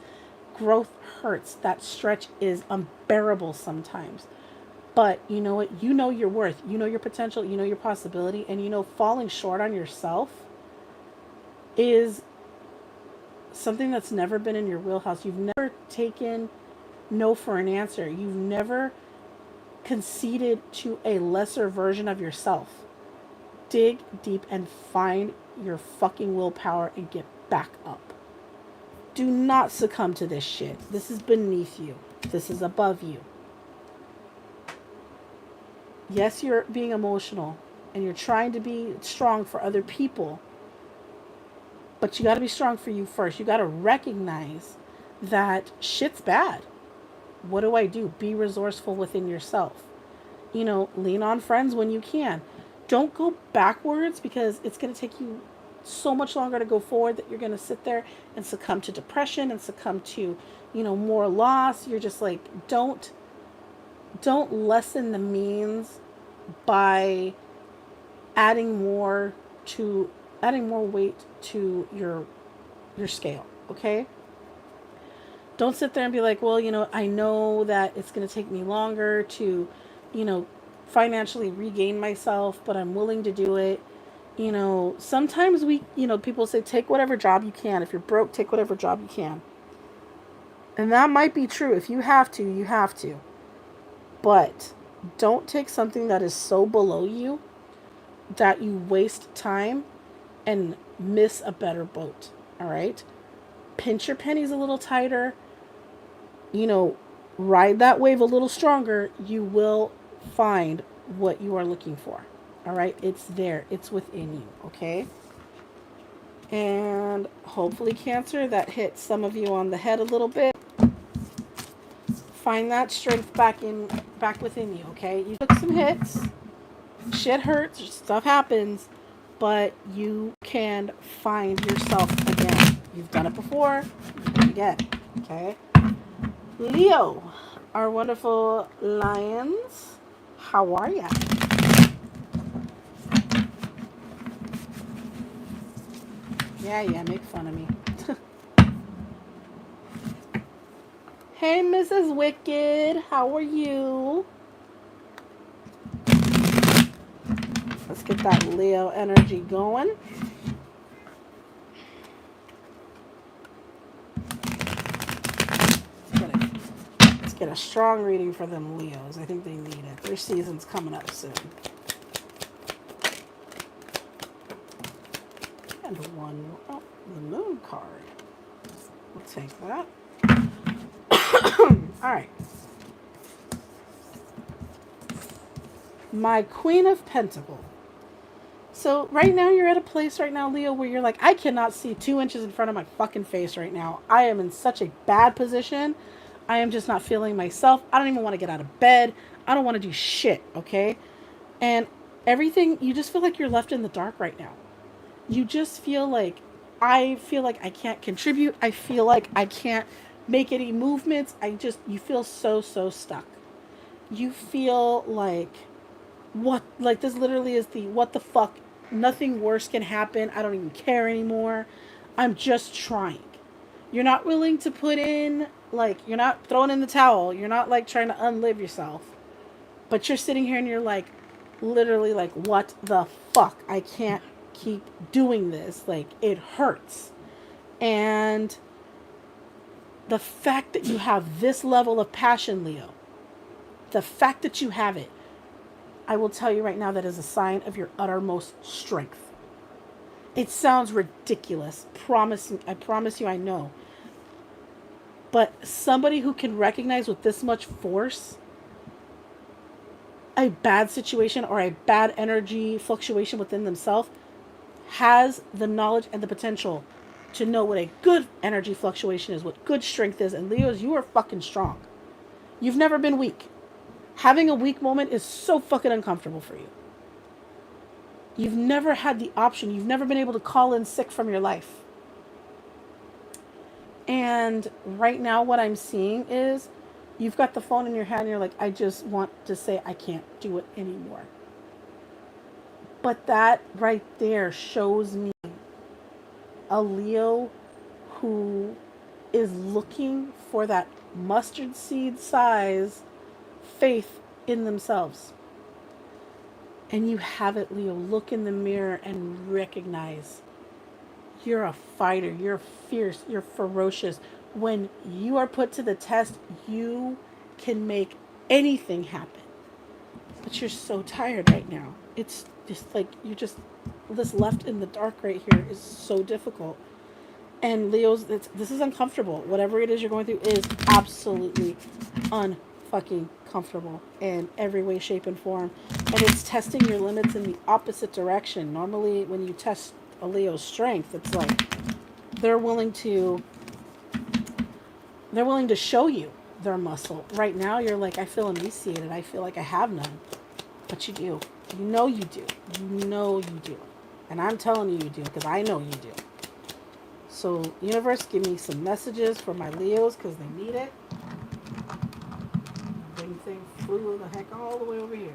growth hurts. That stretch is unbearable sometimes. But you know what? You know your worth. You know your potential. You know your possibility. And you know falling short on yourself is something that's never been in your wheelhouse. You've never taken no for an answer. You've never conceded to a lesser version of yourself. Dig deep and find your fucking willpower and get back up. Do not succumb to this shit. This is beneath you. This is above you. Yes, you're being emotional and you're trying to be strong for other people, but you got to be strong for you first. You got to recognize that shit's bad. What do I do? Be resourceful within yourself. You know, lean on friends when you can. Don't go backwards, because it's going to take you so much longer to go forward that you're going to sit there and succumb to depression and succumb to, you know, more loss. You're just like, don't lessen the means by adding more weight to your scale, okay? Don't sit there and be like, well, you know, I know that it's going to take me longer to, you know, financially regain myself, but I'm willing to do it. You know, sometimes people say, take whatever job you can. If you're broke, take whatever job you can. And that might be true. If you have to, you have to. But don't take something that is so below you that you waste time and miss a better boat. All right? Pinch your pennies a little tighter. You know, ride that wave a little stronger. You will find what you are looking for. All right? It's there. It's within you. Okay? And hopefully, Cancer, that hit some of you on the head a little bit. Find that strength back within you. Okay? You took some hits. Shit hurts. Stuff happens. But you can find yourself again. You've done it before. You do it again. Okay? Leo, our wonderful lions. How are ya? Yeah, make fun of me. Hey, Mrs. Wicked, how are you? Let's get that Leo energy going. Let's get a strong reading for them Leos. I think they need it. Their season's coming up soon. And the moon card. We'll take that. All right. My Queen of Pentacles. So right now you're at a place right now, Leo, where you're like, I cannot see 2 inches in front of my fucking face right now. I am in such a bad position. I am just not feeling myself. I don't even want to get out of bed. I don't want to do shit, okay? And everything, you just feel like you're left in the dark right now. You just feel like, I feel like I can't contribute. I feel like I can't make any movements. You feel so stuck. You feel like, this literally is what the fuck, nothing worse can happen. I don't even care anymore. I'm just trying. You're not willing to put in, you're not throwing in the towel. You're not trying to unlive yourself. But you're sitting here and you're literally what the fuck? I can't keep doing this. It hurts. And the fact that you have this level of passion, Leo, the fact that you have it, I will tell you right now, that is a sign of your uttermost strength. It sounds ridiculous. I promise you, I know. But somebody who can recognize with this much force a bad situation or a bad energy fluctuation within themselves has the knowledge and the potential to know what a good energy fluctuation is, what good strength is. And Leos, you are fucking strong. You've never been weak. Having a weak moment is so fucking uncomfortable for you. You've never had the option. You've never been able to call in sick from your life. And right now what I'm seeing is you've got the phone in your hand and you're like, I just want to say I can't do it anymore. But that right there shows me a Leo who is looking for that mustard seed size faith in themselves. And you have it, Leo. Look in the mirror and recognize you're a fighter, you're fierce, you're ferocious. When you are put to the test, you can make anything happen. But you're so tired right now. It's just like you're just this left in the dark right here is so difficult. And Leo's, this is uncomfortable. Whatever it is you're going through is absolutely unfucking comfortable in every way, shape, and form. And it's testing your limits in the opposite direction. Normally, when you test a Leo's strength, it's like they're willing to show you their muscle. Right now, you're like, I feel emaciated. I feel like I have none. But you do. You know you do. You know you do. And I'm telling you do because I know you do. So, universe, give me some messages for my Leos because they need it. Big thing flew the heck all the way over here.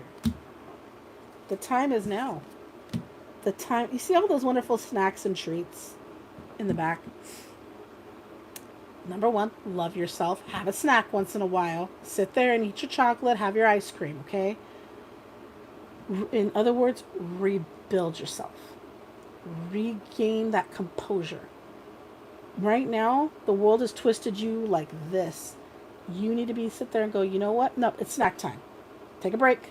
The time is now. The time. You see all those wonderful snacks and treats in the back? Number one, love yourself. Have a snack once in a while. Sit there and eat your chocolate. Have your ice cream, okay? In other words, rebuild yourself. Regain that composure. Right now, the world has twisted you like this. You need to sit there and go, you know what? No, it's snack time. Take a break.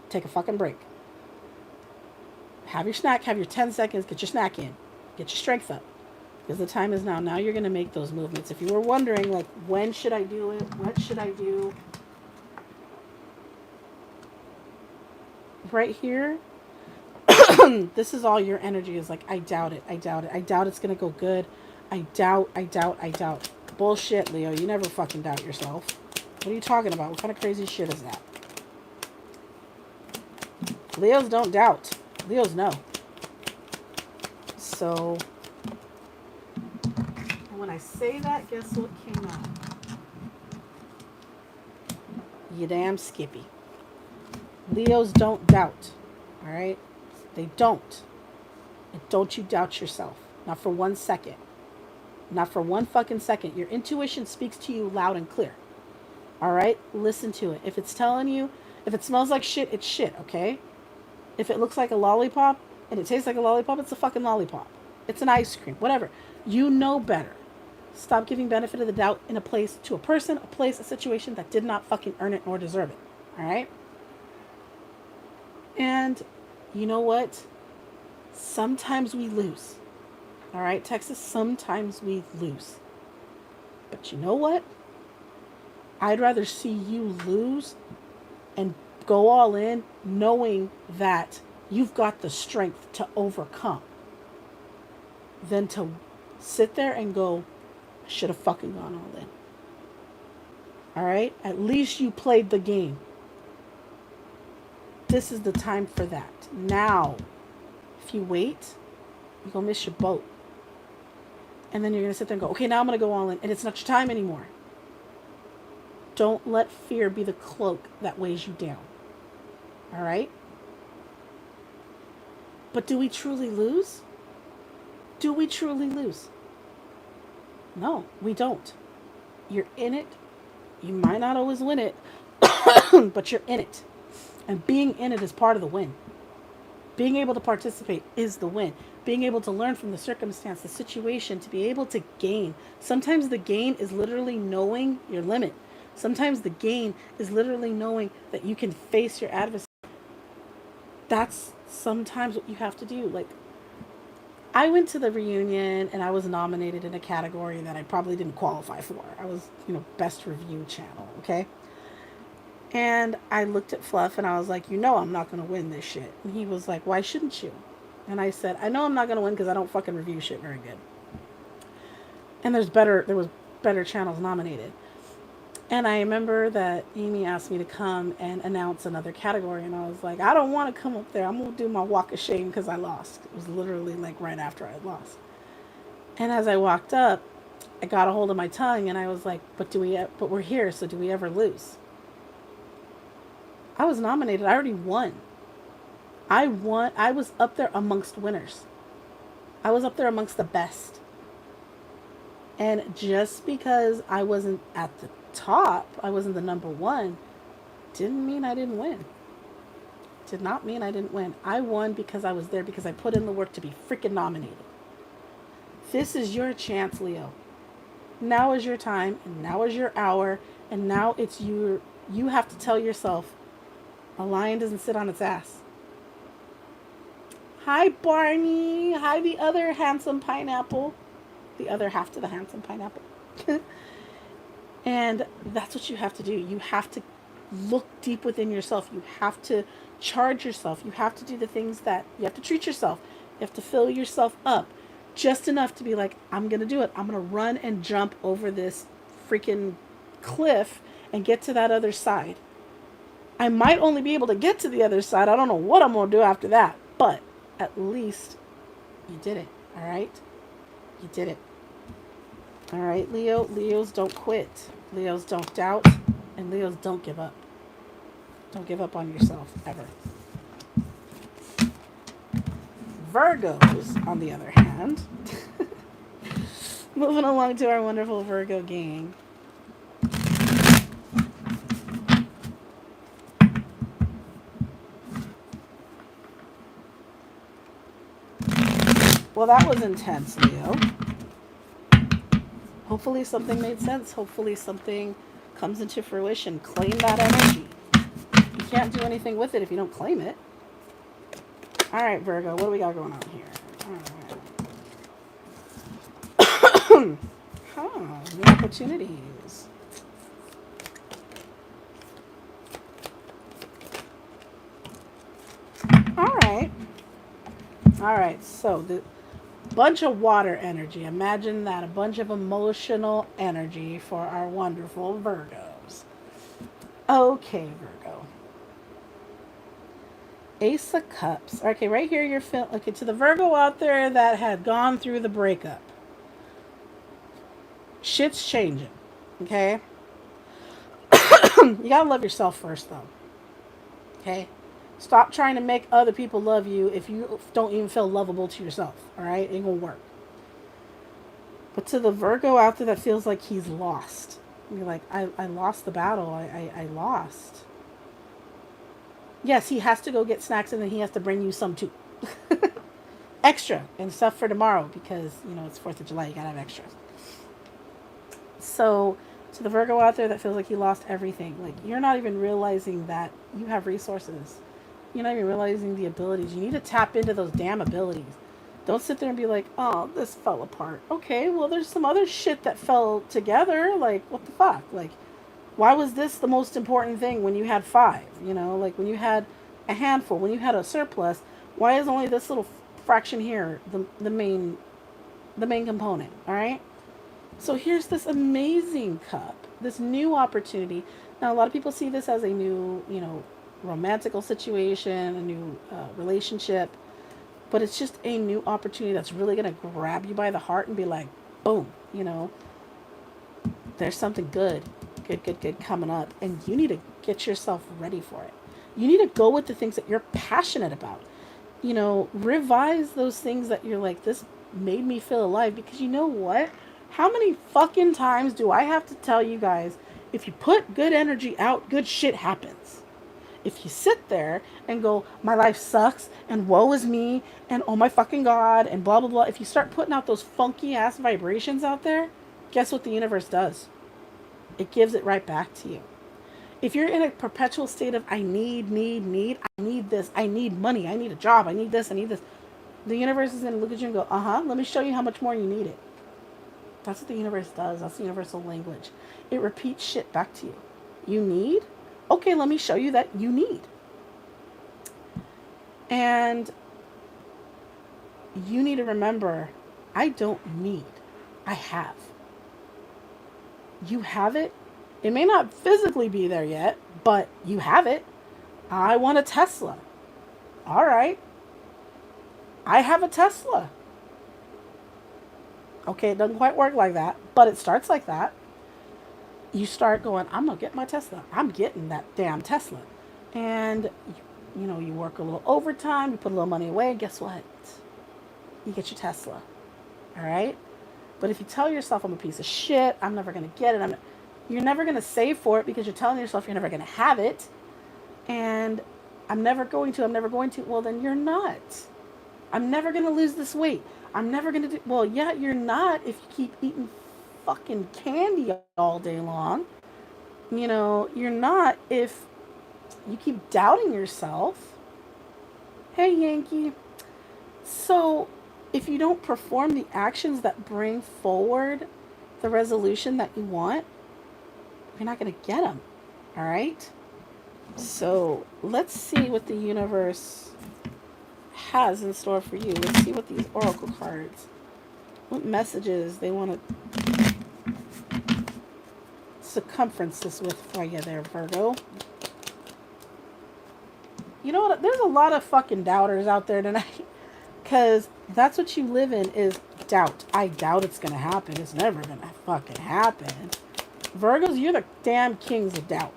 Take a fucking break. Have your snack. Have your 10 seconds. Get your snack in. Get your strength up. Because the time is now. Now you're going to make those movements. If you were wondering, like, when should I do it? What should I do? Right here, this is all your energy is like, I doubt it. I doubt it. I doubt it's going to go good. I doubt. Bullshit, Leo. You never fucking doubt yourself. What are you talking about? What kind of crazy shit is that? Leos don't doubt. Leos know. So, when I say that, guess what came out? You damn Skippy. Leos don't doubt. All right? They don't. And don't you doubt yourself. Not for 1 second. Not for 1 fucking second. Your intuition speaks to you loud and clear. All right? Listen to it. If it's telling you, if it smells like shit, it's shit, okay? If it looks like a lollipop and it tastes like a lollipop, it's a fucking lollipop. It's an ice cream, whatever. You know better. Stop giving benefit of the doubt in a place to a person, a place, a situation that did not fucking earn it nor deserve it. All right? And you know what? Sometimes we lose. All right, Texas, sometimes we lose. But you know what? I'd rather see you lose and go all in knowing that you've got the strength to overcome than to sit there and go, I should have fucking gone all in. All right? At least you played the game. This is the time for that. Now, if you wait, you're going to miss your boat. And then you're going to sit there and go, okay, now I'm going to go all in. And it's not your time anymore. Don't let fear be the cloak that weighs you down. All right? But do we truly lose? Do we truly lose? No, we don't. You're in it. You might not always win it, but you're in it. And being in it is part of the win. Being able to participate is the win. Being able to learn from the circumstance, the situation, to be able to gain. Sometimes the gain is literally knowing your limit. Sometimes the gain is literally knowing that you can face your adversary. That's sometimes what you have to do. Like, I went to the reunion and I was nominated in a category that I probably didn't qualify for. I was, best review channel, okay? And I looked at Fluff and I was like, I'm not going to win this shit. And he was like, why shouldn't you? And I said, I know I'm not going to win because I don't fucking review shit very good. And there was better channels nominated. And I remember that Amy asked me to come and announce another category. And I was like, I don't want to come up there. I'm going to do my walk of shame because I lost. It was literally like right after I had lost. And as I walked up, I got a hold of my tongue and I was like, but we're here. So do we ever lose? I was nominated. I already won. I won. I was up there amongst winners. I was up there amongst the best. And just because I wasn't at the top, I wasn't the number one, didn't mean I didn't win. Did not mean I didn't win. I won because I was there, because I put in the work to be freaking nominated. This is your chance, Leo. Now is your time, and now is your hour, and now it's your. You have to tell yourself, a lion doesn't sit on its ass. Hi, Barney. Hi, the other handsome pineapple. The other half to the handsome pineapple. And that's what you have to do. You have to look deep within yourself. You have to charge yourself. You have to do the things that you have to treat yourself. You have to fill yourself up just enough to be like, I'm going to do it. I'm going to run and jump over this freaking cliff and get to that other side. I might only be able to get to the other side. I don't know what I'm going to do after that. But at least you did it. All right? You did it. All right, Leo. Leos don't quit. Leos don't doubt. And Leos don't give up. Don't give up on yourself, ever. Virgos, on the other hand, moving along to our wonderful Virgo gang. Well, that was intense, Leo. Hopefully something made sense. Hopefully something comes into fruition. Claim that energy. You can't do anything with it if you don't claim it. All right, Virgo, what do we got going on here? All right. New opportunities. All right. All right, so the bunch of water energy. Imagine that, a bunch of emotional energy for our wonderful Virgos. Okay, Virgo. Ace of Cups. Okay, right here you're feeling, okay, to the Virgo out there that had gone through the breakup. Shit's changing, okay? You gotta love yourself first, though. Okay? Stop trying to make other people love you if you don't even feel lovable to yourself, all right? It ain't gonna work. But to the Virgo out there that feels like he's lost, you're like, I lost the battle. I lost. Yes, he has to go get snacks and then he has to bring you some too. Extra and stuff for tomorrow because, it's 4th of July. You gotta have extra. So, to the Virgo out there that feels like he lost everything, like, you're not even realizing that you have resources. You're not even realizing the abilities. You need to tap into those damn abilities. Don't sit there and be like, oh, this fell apart. Okay, well, there's some other shit that fell together. Like, what the fuck? Like, why was this the most important thing when you had 5? Like when you had a handful, when you had a surplus, why is only this little fraction here the main component? All right. So here's this amazing cup, this new opportunity. Now, a lot of people see this as a new, romantical situation, a new relationship, but it's just a new opportunity that's really going to grab you by the heart and be like, boom, there's something good coming up, and you need to get yourself ready for it. You need to go with the things that you're passionate about. Revise those things that you're like, this made me feel alive, because you know what? How many fucking times do I have to tell you guys, if you put good energy out, good shit happens. If you sit there and go, my life sucks, and woe is me, and oh my fucking God, and blah, blah, blah. If you start putting out those funky ass vibrations out there, guess what the universe does? It gives it right back to you. If you're in a perpetual state of, I need this, I need money, I need a job, I need this, I need this, the universe is going to look at you and go, let me show you how much more you need it. That's what the universe does. That's the universal language. It repeats shit back to you. You need? Okay, let me show you that you need. And you need to remember, I don't need. I have. You have it. It may not physically be there yet, but you have it. I want a Tesla. All right. I have a Tesla. Okay, it doesn't quite work like that, but it starts like that. You start going, I'm going to get my Tesla. I'm getting that damn Tesla. And, you work a little overtime, you put a little money away, and guess what? You get your Tesla. All right? But if you tell yourself I'm a piece of shit, I'm never going to get it, you're never going to save for it because you're telling yourself you're never going to have it. And I'm never going to. Well, then you're not. I'm never going to lose this weight. I'm never going to do. Well, yeah, you're not if you keep eating fucking candy all day long. You're not if you keep doubting yourself. Hey, Yankee. So, if you don't perform the actions that bring forward the resolution that you want, you're not going to get them. All right? So, let's see what the universe has in store for you. Let's see what these oracle cards, what messages they want to circumference this with for you there, Virgo. You know what? There's a lot of fucking doubters out there tonight. Because that's what you live in is doubt. I doubt it's going to happen. It's never going to fucking happen. Virgos, you're the damn kings of doubt.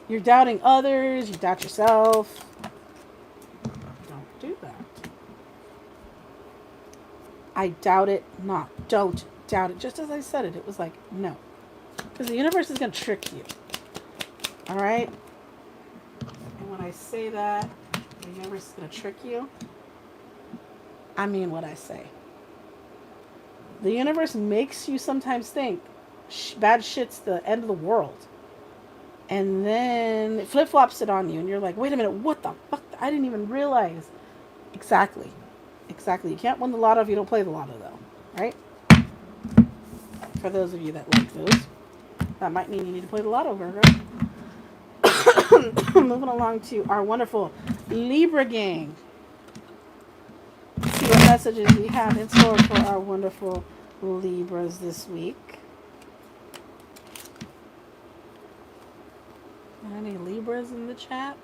You're doubting others. You doubt yourself. Don't do that. I doubt it not. Don't doubt it. Just as I said it, it was like, no. Because the universe is going to trick you. All right? And when I say that, the universe is going to trick you, I mean what I say. The universe makes you sometimes think bad shit's the end of the world. And then it flip-flops it on you. And you're like, wait a minute, what the fuck? I didn't even realize. Exactly. You can't win the lotto if you don't play the lotto, though. Right? For those of you that like those, that might mean you need to play the lotto, Virgo. Moving along to our wonderful Libra gang. Let's see what messages we have in store for our wonderful Libras this week. Any Libras in the chat?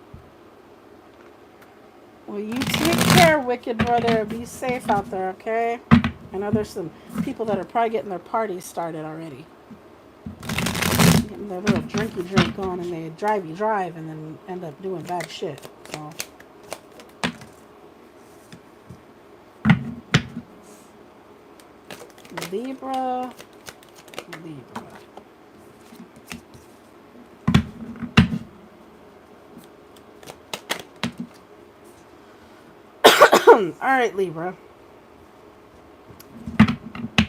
Well, you take care, wicked brother. Be safe out there, okay? I know there's some people that are probably getting their parties started already. Getting their little drinky drink on, and they drive and then end up doing bad shit. So Libra. All right, Libra.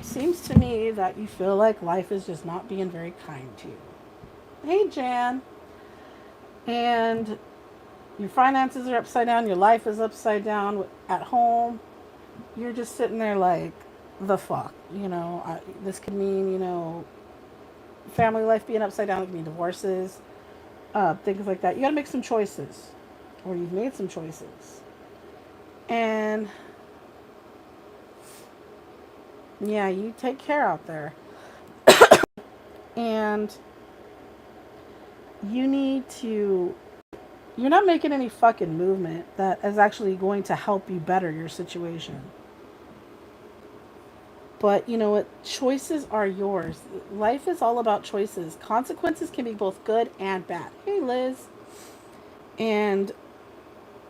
Seems to me that you feel like life is just not being very kind to you. Hey, Jan. And your finances are upside down. Your life is upside down at home. You're just sitting there like, the fuck? This could mean, family life being upside down. It could mean divorces, things like that. You got to make some choices. Or you've made some choices. And yeah, you take care out there. And you're not making any fucking movement that is actually going to help you better your situation. But you know what? Choices are yours. Life is all about choices. Consequences can be both good and bad. Hey, Liz. And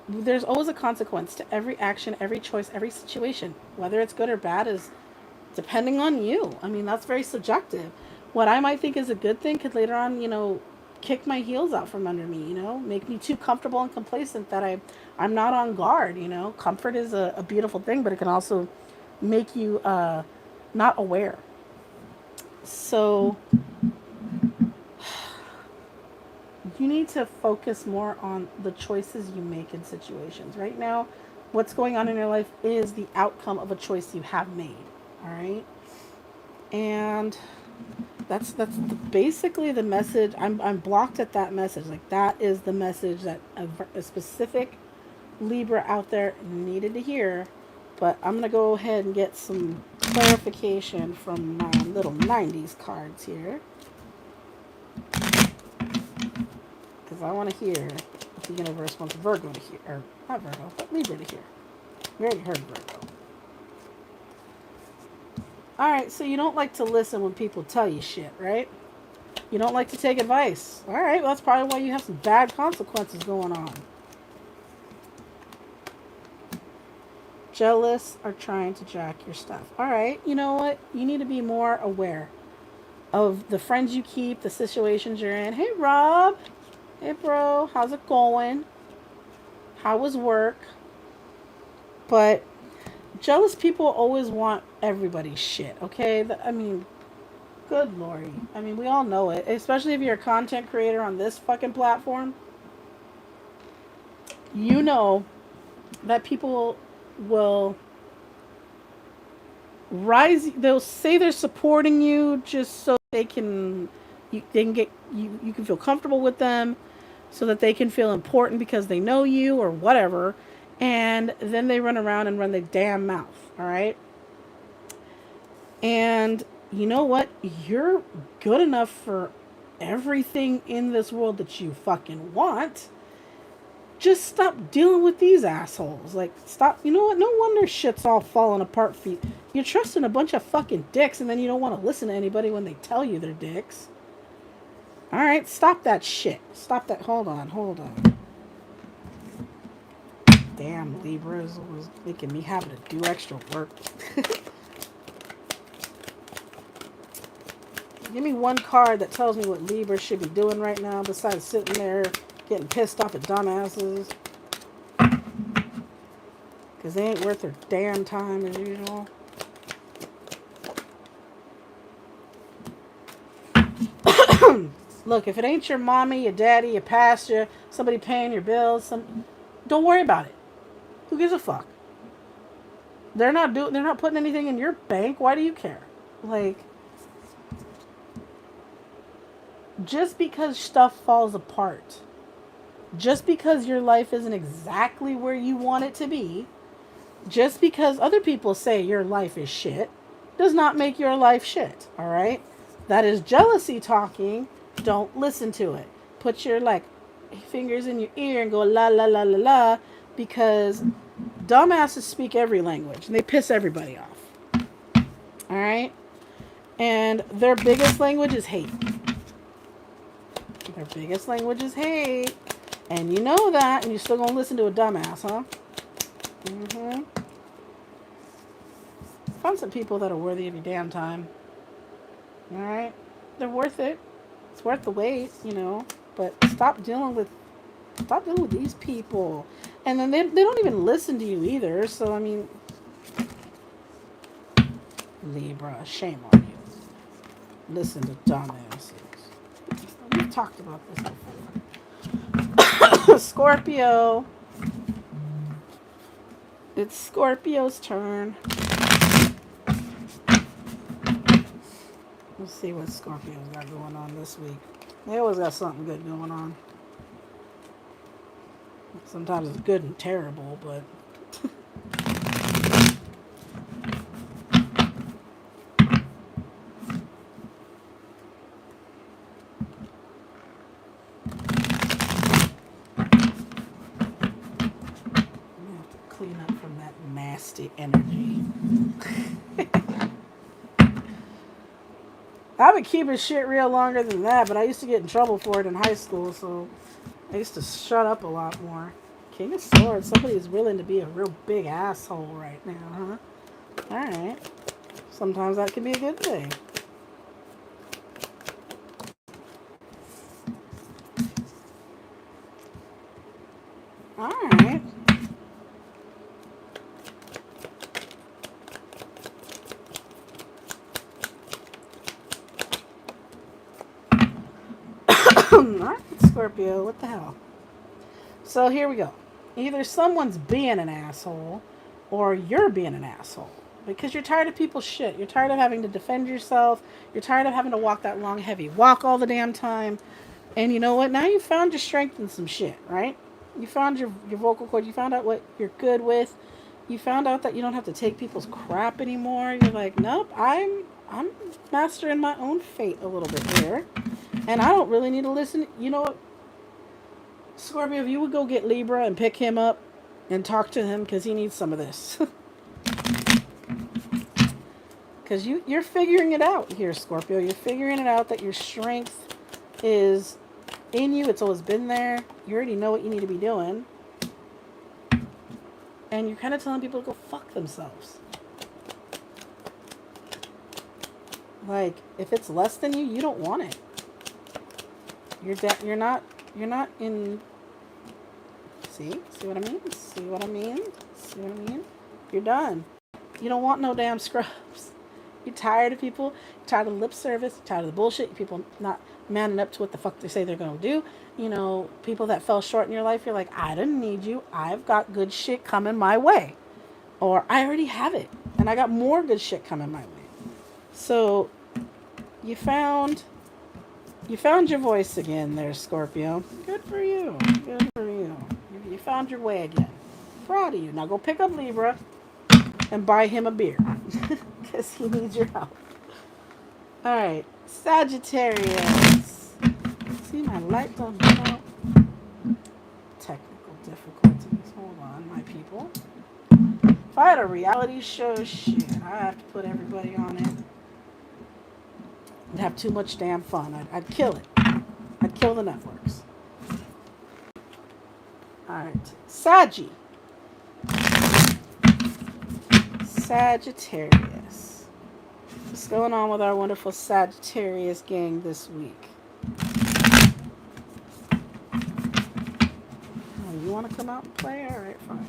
there's always a consequence to every action, every choice, every situation. Whether it's good or bad is depending on you. I mean, that's very subjective. What I might think is a good thing could later on, kick my heels out from under me, make me too comfortable and complacent that I'm not on guard, Comfort is a beautiful thing, but it can also make you not aware. So you need to focus more on the choices you make in situations. Right now, what's going on in your life is the outcome of a choice you have made. All right? And that's basically the message. I'm blocked at that message. Like, that is the message that a specific Libra out there needed to hear. But I'm going to go ahead and get some clarification from my little 90s cards here. Because I want to hear what the universe wants Virgo to hear. Or not Virgo, but Libra to hear. We already heard Virgo. Alright, so you don't like to listen when people tell you shit, right? You don't like to take advice. Alright, well, that's probably why you have some bad consequences going on. jealous are trying to jack your stuff. All right, you know what? You need to be more aware of the friends you keep, the situations you're in. Hey, Rob. Hey, bro. How's it going? How was work? But jealous people always want everybody's shit, okay? I mean, good lordy. I mean, we all know it. Especially if you're a content creator on this fucking platform. You know that people will they'll say they're supporting you just so they can you can feel comfortable with them, so that they can feel important because they know you or whatever, and then they run around and run their damn mouth. All right. And you know what? You're good enough for everything in this world that you fucking want. Just stop dealing with these assholes. Like, stop. You know what? No wonder shit's all falling apart for you. You're trusting a bunch of fucking dicks, and then you don't want to listen to anybody when they tell you they're dicks. Alright, stop that shit. Stop that. Hold on. Damn, Libras was making me having to do extra work. Give me one card that tells me what Libra should be doing right now besides sitting there getting pissed off at dumbasses. Because they ain't worth their damn time as usual. Look, if it ain't your mommy, your daddy, your pastor, somebody paying your bills, don't worry about it. Who gives a fuck? They're not putting anything in your bank. Why do you care? Like, just because stuff falls apart, just because your life isn't exactly where you want it to be, just because other people say your life is shit, does not make your life shit, all right? That is jealousy talking. Don't listen to it. Put your, fingers in your ear and go la la la la la, because dumbasses speak every language and they piss everybody off. All right? And their biggest language is hate. Their biggest language is hate. And you know that, and you're still going to listen to a dumbass, huh? Mm-hmm. Find some people that are worthy of your damn time. All right? They're worth it. It's worth the wait, you know. But stop dealing with these people. And then they don't even listen to you either. So, I mean, Libra, shame on you. Listen to dumbasses. We've talked about this before. Scorpio. It's Scorpio's turn. Let's see what Scorpio's got going on this week. They always got something good going on. Sometimes it's good and terrible, but... clean up from that nasty energy. I've been keeping shit real longer than that, but I used to get in trouble for it in high school, so I used to shut up a lot more. King of Swords, somebody's willing to be a real big asshole right now, huh? Alright. Sometimes that can be a good thing. Alright. Alright, Scorpio, what the hell? So here we go. Either someone's being an asshole or you're being an asshole. Because you're tired of people's shit. You're tired of having to defend yourself. You're tired of having to walk that long, heavy walk all the damn time. And you know what? Now you found your strength in some shit, right? You found your vocal cord. You found out what you're good with. You found out that you don't have to take people's crap anymore. You're like, nope, I'm mastering my own fate a little bit here. And I don't really need to listen. You know what? Scorpio, if you would go get Libra and pick him up and talk to him, because he needs some of this. Because you're figuring it out here, Scorpio. You're figuring it out that your strength is in you. It's always been there. You already know what you need to be doing. And you're kind of telling people to go fuck themselves. Like, if it's less than you, you don't want it. You're not in. See what I mean? See what I mean? See what I mean? You're done. You don't want no damn scrubs. You're tired of people. You're tired of lip service. You're tired of the bullshit. People not manning up to what the fuck they say they're gonna do. You know, people that fell short in your life. You're like, I didn't need you. I've got good shit coming my way, or I already have it, and I got more good shit coming my way. So, you found your voice again, there, Scorpio. Good for you. Good for you. You found your way again. Proud of you. Now go pick up Libra and buy him a beer. Because he needs your help. Alright. Sagittarius. See, my light don't come out. Technical difficulties. Hold on, my people. If I had a reality show, shit, I have to put everybody on it. I'd have too much damn fun. I'd kill it. I'd kill the networks. Alright. Sagittarius. What's going on with our wonderful Sagittarius gang this week? Oh, you want to come out and play? Alright, fine.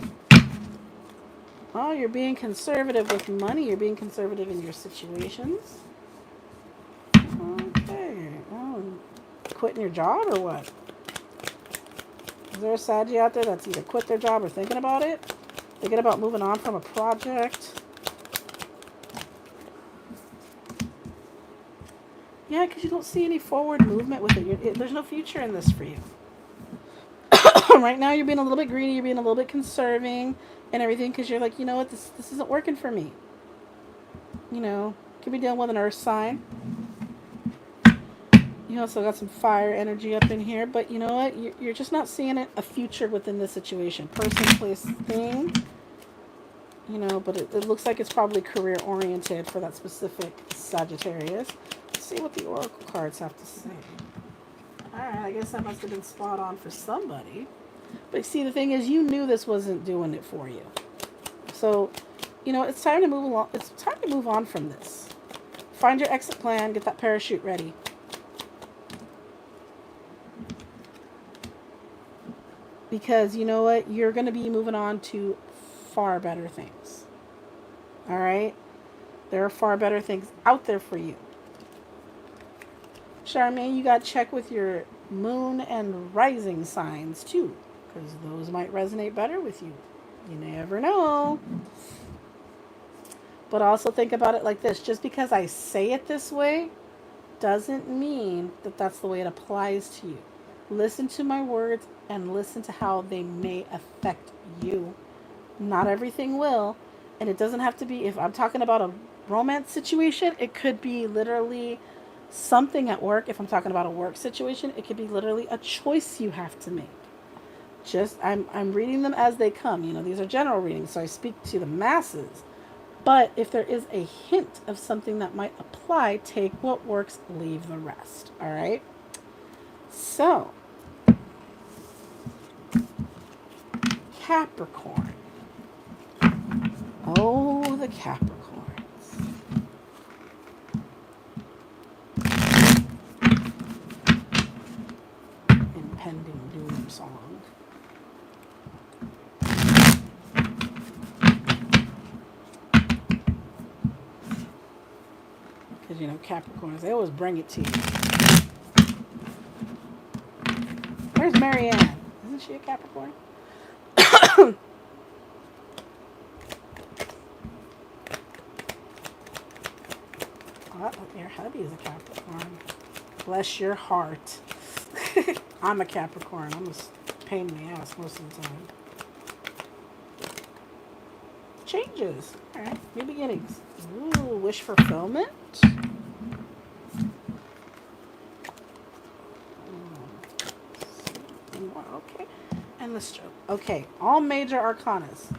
Oh, you're being conservative with money. You're being conservative in your situations. Okay. Oh, quitting your job or what? Is there a Saggy out there that's either quit their job or thinking about it? Thinking about moving on from a project? Yeah, because you don't see any forward movement with it. There's no future in this for you. Right now, you're being a little bit greedy. You're being a little bit conserving and everything because you're like, you know what? This isn't working for me. You know, could be dealing with an earth sign. You also got some fire energy up in here. But you know what? You're just not seeing a future within this situation. Person, place, thing. You know, but it looks like it's probably career-oriented for that specific Sagittarius. Let's see what the Oracle cards have to say. Alright, I guess that must have been spot on for somebody. But see, the thing is, you knew this wasn't doing it for you. So, you know, it's time to move along. It's time to move on from this. Find your exit plan. Get that parachute ready. Because, you know what? You're going to be moving on to far better things. Alright? There are far better things out there for you. Charmaine, you got to check with your moon and rising signs too, because those might resonate better with you. You never know. But also think about it like this. Just because I say it this way doesn't mean that that's the way it applies to you. Listen to my words and listen to how they may affect you. Not everything will. And it doesn't have to be, if I'm talking about a romance situation, it could be literally something at work. If I'm talking about a work situation, it could be literally a choice you have to make. Just I'm reading them as they come. You know, these are general readings, so I speak to the masses. But if there is a hint of something that might apply, take what works, leave the rest. All right? So, Capricorn. Oh, the Capricorns. Impending doom song. Because, you know, Capricorns, they always bring it to you. Where's Marianne? Isn't she a Capricorn? Your hubby is a Capricorn. Bless your heart. I'm a Capricorn. I'm a pain in the ass most of the time. Changes. Alright, new beginnings. Ooh, wish fulfillment. Okay. And the stroke. Okay, all major arcanas.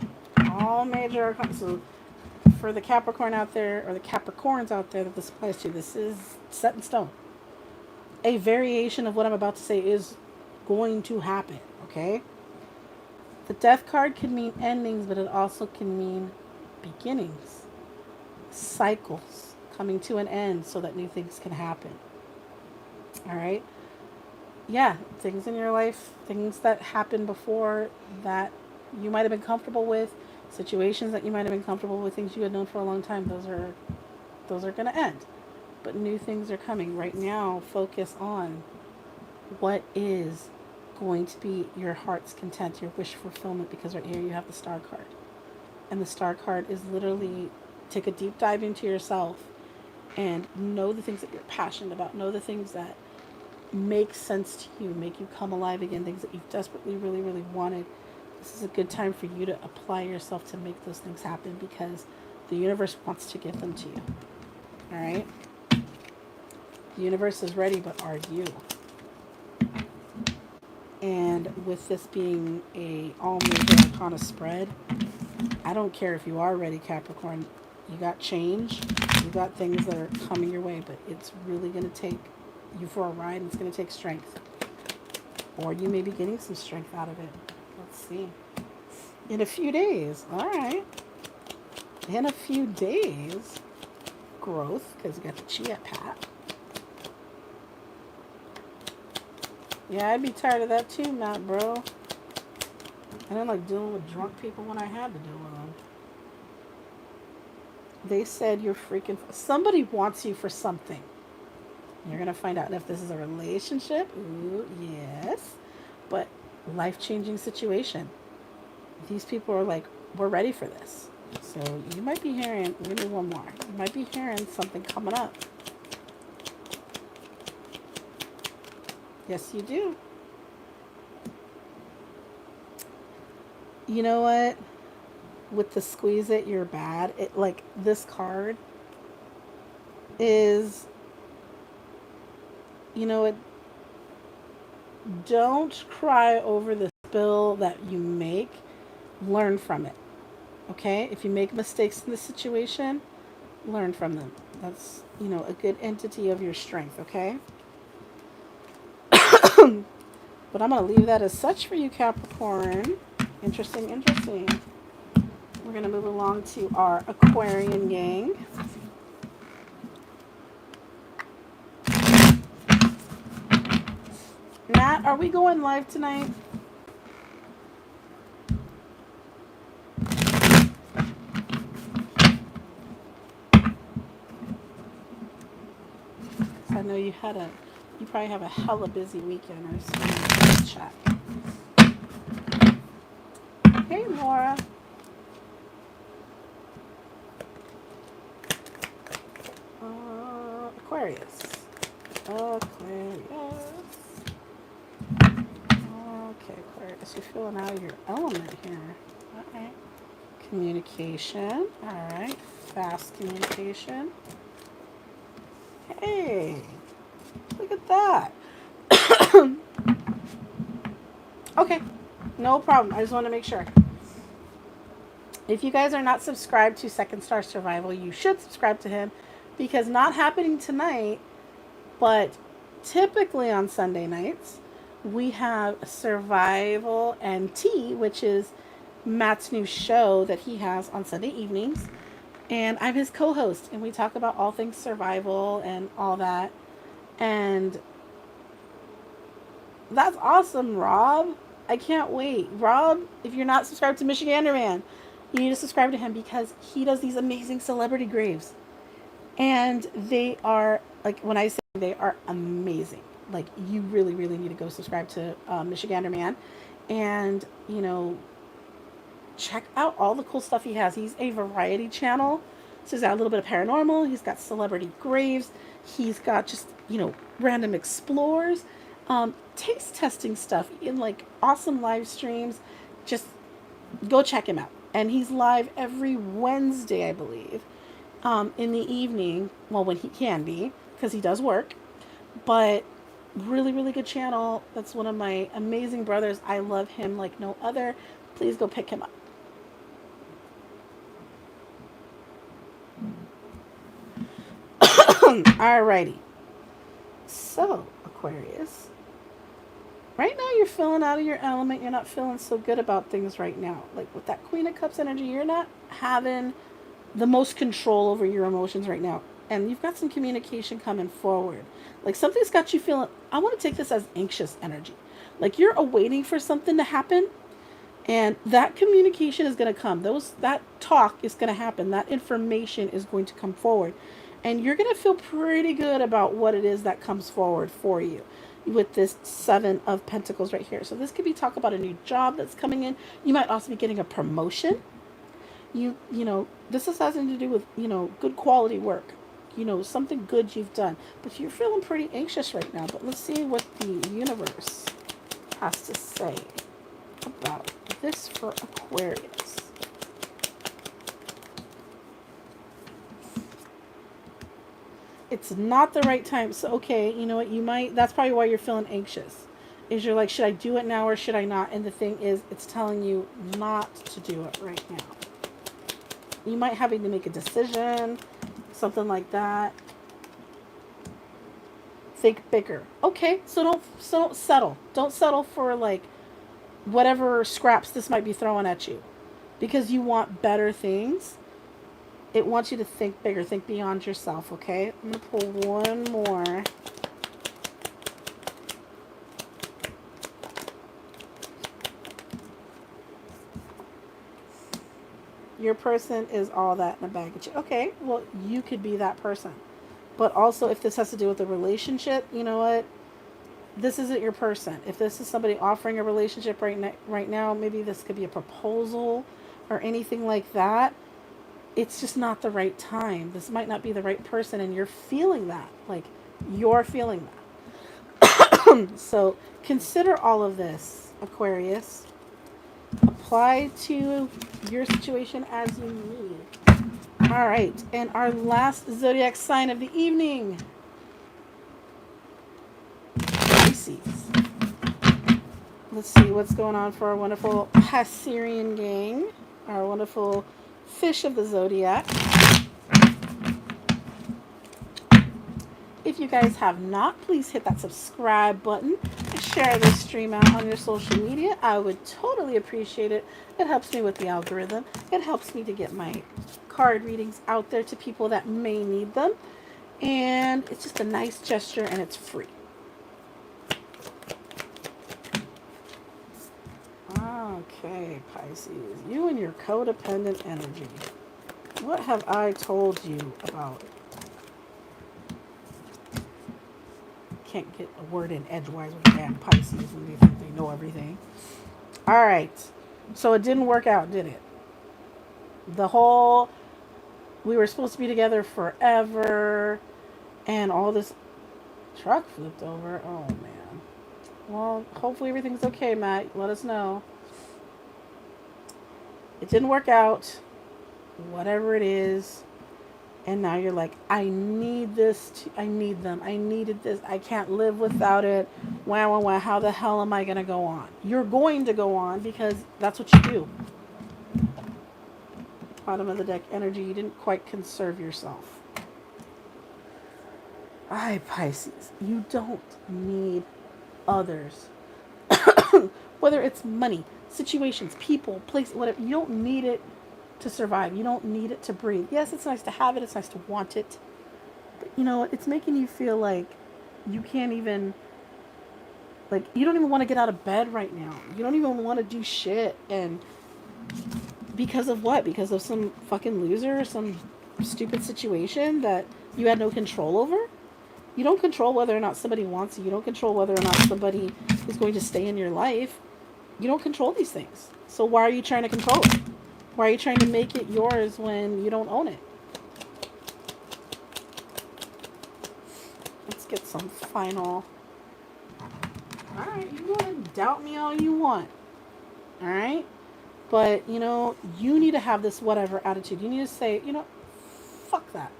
All major arcanas. So for the Capricorn out there, or the Capricorns out there that this applies to, this is set in stone. A variation of what I'm about to say is going to happen, okay? The death card can mean endings, but it also can mean beginnings, cycles coming to an end so that new things can happen. All right. Yeah, things in your life, things that happened before that you might have been comfortable with, situations that you might have been comfortable with, things you had known for a long time, those are going to end. But new things are coming. Right now, focus on what is going to be your heart's content, your wish fulfillment, because right here you have the star card. And the star card is literally take a deep dive into yourself and know the things that you're passionate about, know the things that make sense to you, make you come alive again, things that you've desperately, really, really wanted. This is a good time for you to apply yourself to make those things happen because the universe wants to give them to you. All right? The universe is ready, but are you? And with this being a all major arcana spread, I don't care if you are ready, Capricorn. You got change, you got things that are coming your way, but it's really going to take you for a ride, and it's going to take strength. Or you may be getting some strength out of it. Let's see. In a few days. All right. In a few days. Growth, because you got the Chia Pat. Yeah, I'd be tired of that too, Matt, bro. I didn't like dealing with drunk people when I had to deal with them. They said you're freaking... Somebody wants you for something. You're going to find out if this is a relationship. Ooh, yes. But life-changing situation. These people are like, we're ready for this. So you might be hearing... Give me one more. You might be hearing something coming up. Yes, you do. You know what? With the squeeze it, you're bad. It like this card is, you know what? Don't cry over the spill that you make. Learn from it. Okay? If you make mistakes in this situation, learn from them. That's, a good entity of your strength, okay? But I'm going to leave that as such for you, Capricorn. Interesting, interesting. We're going to move along to our Aquarian gang. Nat, are we going live tonight? I know you probably have a hella busy weekend. I just wanted to chat. Hey, Laura. Aquarius. Okay, Aquarius, you're filling out your element here. Okay. Communication. All right. Fast communication. Hey, look at that. Okay, no problem. I just want to make sure. If you guys are not subscribed to Second Star Survival, you should subscribe to him because not happening tonight, but typically on Sunday nights, we have Survival and Tea, which is Matt's new show that he has on Sunday evenings. And I'm his co-host, and we talk about all things survival and all that. And that's awesome, Rob. I can't wait. Rob, if you're not subscribed to Michigander Man, you need to subscribe to him because he does these amazing celebrity graves. And they are, like, when I say they are amazing. Like, you really, really need to go subscribe to Michigander Man. And, check out all the cool stuff he has. He's a variety channel. So he's got a little bit of paranormal. He's got celebrity graves. He's got just, random explores. Taste testing stuff in like awesome live streams. Just go check him out. And he's live every Wednesday, I believe, in the evening. Well, when he can be, because he does work. But really, really good channel. That's one of my amazing brothers. I love him like no other. Please go pick him up. Alrighty. So, Aquarius, Right now, you're feeling out of your element. You're not feeling so good about things right now. Like with that Queen of Cups energy, you're not having the most control over your emotions right now. And you've got some communication coming forward. Like something's got you feeling, I want to take this as anxious energy. Like you're awaiting for something to happen, and that communication is going to come. That talk is going to happen. That information is going to come forward. And you're going to feel pretty good about what it is that comes forward for you with this 7 of Pentacles right here. So this could be talk about a new job that's coming in. You might also be getting a promotion. You know, this has something to do with, good quality work. Something good you've done. But you're feeling pretty anxious right now. But let's see what the universe has to say about this for Aquarius. It's not the right time. So, okay, you know what? That's probably why you're feeling anxious. Is you're like, should I do it now or should I not? And the thing is, it's telling you not to do it right now. You might having to make a decision, something like that. Think bigger. Okay, so don't settle. Don't settle for like whatever scraps this might be throwing at you, because you want better things. It wants you to think bigger, think beyond yourself, okay? I'm going to pull one more. Your person is all that in a bag of chips. Okay, well, you could be that person. But also, if this has to do with a relationship, you know what? This isn't your person. If this is somebody offering a relationship right now, maybe this could be a proposal or anything like that. It's just not the right time. This might not be the right person, and you're feeling that. Like, you're feeling that. So, consider all of this, Aquarius. Apply to your situation as you need. All right, and our last zodiac sign of the evening, Pisces. Let's see what's going on for our wonderful Piscean gang, our wonderful fish of the zodiac. If you guys have not, please hit that subscribe button and share this stream out on your social media. I would totally appreciate it. It helps me with the algorithm. It helps me to get my card readings out there to people that may need them. And it's just a nice gesture, and it's free. Okay, Pisces, you and your codependent energy. What have I told you about it? Can't get a word in edgewise with damn Pisces when they think they know everything. All right, so it didn't work out, did it? We were supposed to be together forever, and all this truck flipped over. Oh man. Well, hopefully everything's okay, Matt. Let us know. It didn't work out, whatever it is. And now you're like, I need this. I need them. I needed this. I can't live without it. Wow. How the hell am I going to go on? You're going to go on because that's what you do. Bottom of the deck energy. You didn't quite conserve yourself. Aye, Pisces. You don't need others. Whether it's money, situations, people, places, whatever. You don't need it to survive. You don't need it to breathe. Yes, it's nice to have it. It's nice to want it. But, it's making you feel like you can't even, like, you don't even want to get out of bed right now. You don't even want to do shit. And because of what? Because of some fucking loser or some stupid situation that you had no control over? You don't control whether or not somebody wants you. You don't control whether or not somebody is going to stay in your life. You don't control these things. So why are you trying to control it? Why are you trying to make it yours when you don't own it? Let's get some final. Alright, you go ahead and doubt me all you want. Alright? But, you need to have this whatever attitude. You need to say, fuck that.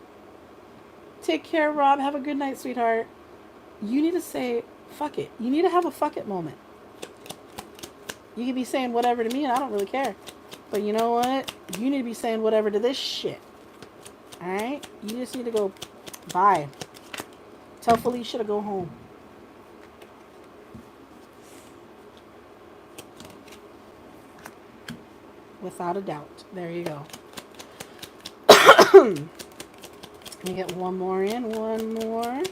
Take care, Rob. Have a good night, sweetheart. You need to say, fuck it. You need to have a fuck it moment. You can be saying whatever to me, and I don't really care. But you know what? You need to be saying whatever to this shit. Alright? You just need to go, bye. Tell Felicia to go home. without a doubt. There you go. Let me get one more in. One more.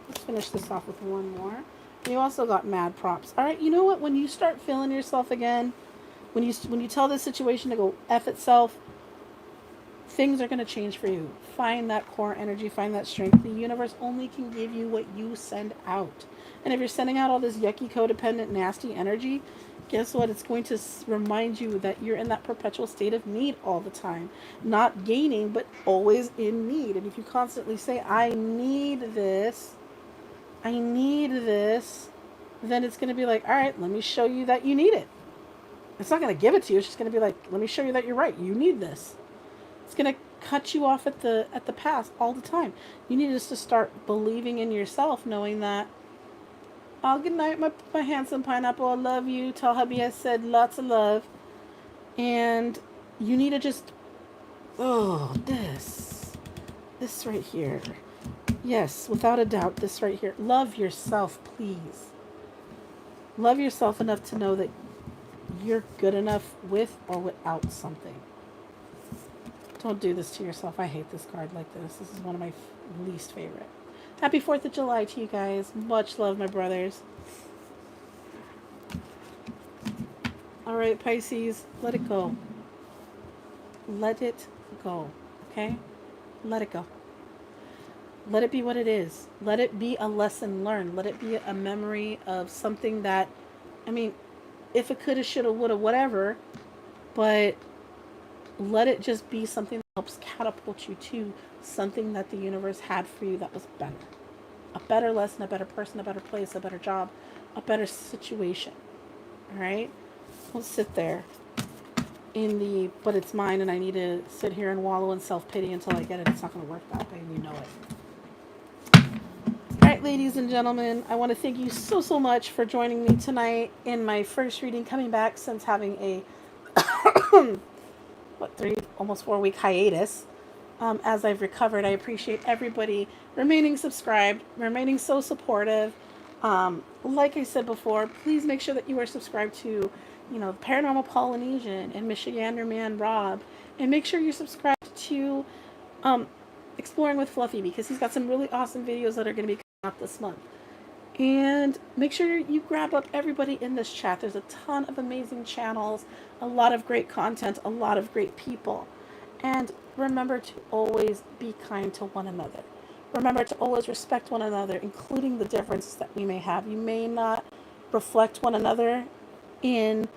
Let's finish this off with one more. You also got mad props. All right, you know what? When you start feeling yourself again, when you tell this situation to go F itself, things are going to change for you. Find that core energy, find that strength. The universe only can give you what you send out. And if you're sending out all this yucky, codependent, nasty energy, guess what? It's going to remind you that you're in that perpetual state of need all the time. Not gaining, but always in need. And if you constantly say, I need this, then it's going to be like, all right, let me show you that you need it. It's not going to give it to you. It's just going to be like, let me show you that you're right. You need this. It's going to cut you off at the pass all the time. You need just to start believing in yourself, knowing that, oh, good night, my handsome pineapple. I love you. Tell hubby I said lots of love. And you need to just, this right here. Yes, without a doubt, this right here. Love yourself, please. Love yourself enough to know that you're good enough with or without something. Don't do this to yourself. I hate this card like this. This is one of my least favorite. Happy 4th of July to you guys. Much love, my brothers. All right, Pisces, let it go. Let it go, okay? Let it go. Let it be what it is. Let it be a lesson learned. Let it be a memory of something that, I mean, if it coulda, shoulda, woulda, whatever, but let it just be something that helps catapult you to something that the universe had for you that was better. A better lesson, a better person, a better place, a better job, a better situation. All right? Don't sit there but it's mine and I need to sit here and wallow in self-pity until I get it. It's not going to work that way and you know it. All right, ladies and gentlemen, I want to thank you so much for joining me tonight in my first reading, coming back since having a almost 4-week hiatus. As I've recovered, I appreciate everybody remaining subscribed, remaining so supportive. Like I said before, please make sure that you are subscribed to, Paranormal Polynesian and Michigander Man Rob, and make sure you're subscribed to Exploring with Fluffy, because he's got some really awesome videos that are going to be coming out this month. And make sure you grab up everybody in this chat. There's a ton of amazing channels, a lot of great content, a lot of great people. And remember to always be kind to one another. Remember to always respect one another, including the differences that we may have. You may not reflect one another in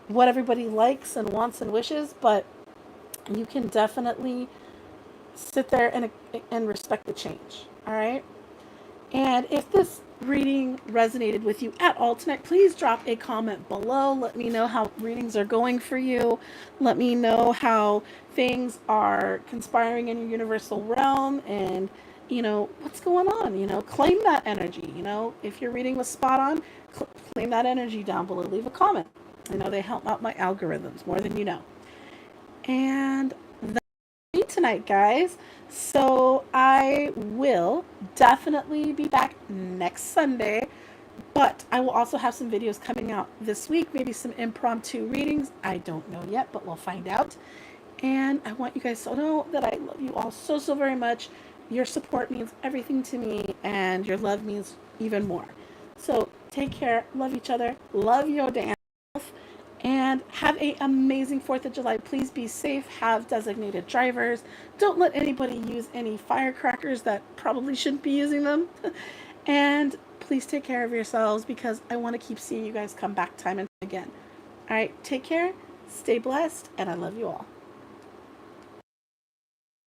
what everybody likes and wants and wishes, but you can definitely sit there and respect the change. All right? And if this reading resonated with you at all tonight, please drop a comment below. Let me know how readings are going for you. Let me know how things are conspiring in your universal realm and, what's going on. Claim that energy. If your reading was spot on, claim that energy down below. Leave a comment. They help out my algorithms more than you know. And tonight, guys. So I will definitely be back next Sunday, but I will also have some videos coming out this week, maybe some impromptu readings. I don't know yet, but we'll find out. And I want you guys to know that I love you all so very much. Your support means everything to me, and your love means even more. So take care, love each other, love your damn self, and have an amazing 4th of July. Please be safe. Have designated drivers. Don't let anybody use any firecrackers that probably shouldn't be using them. And please take care of yourselves, because I want to keep seeing you guys come back time and again. All right, take care, stay blessed, and I love you all.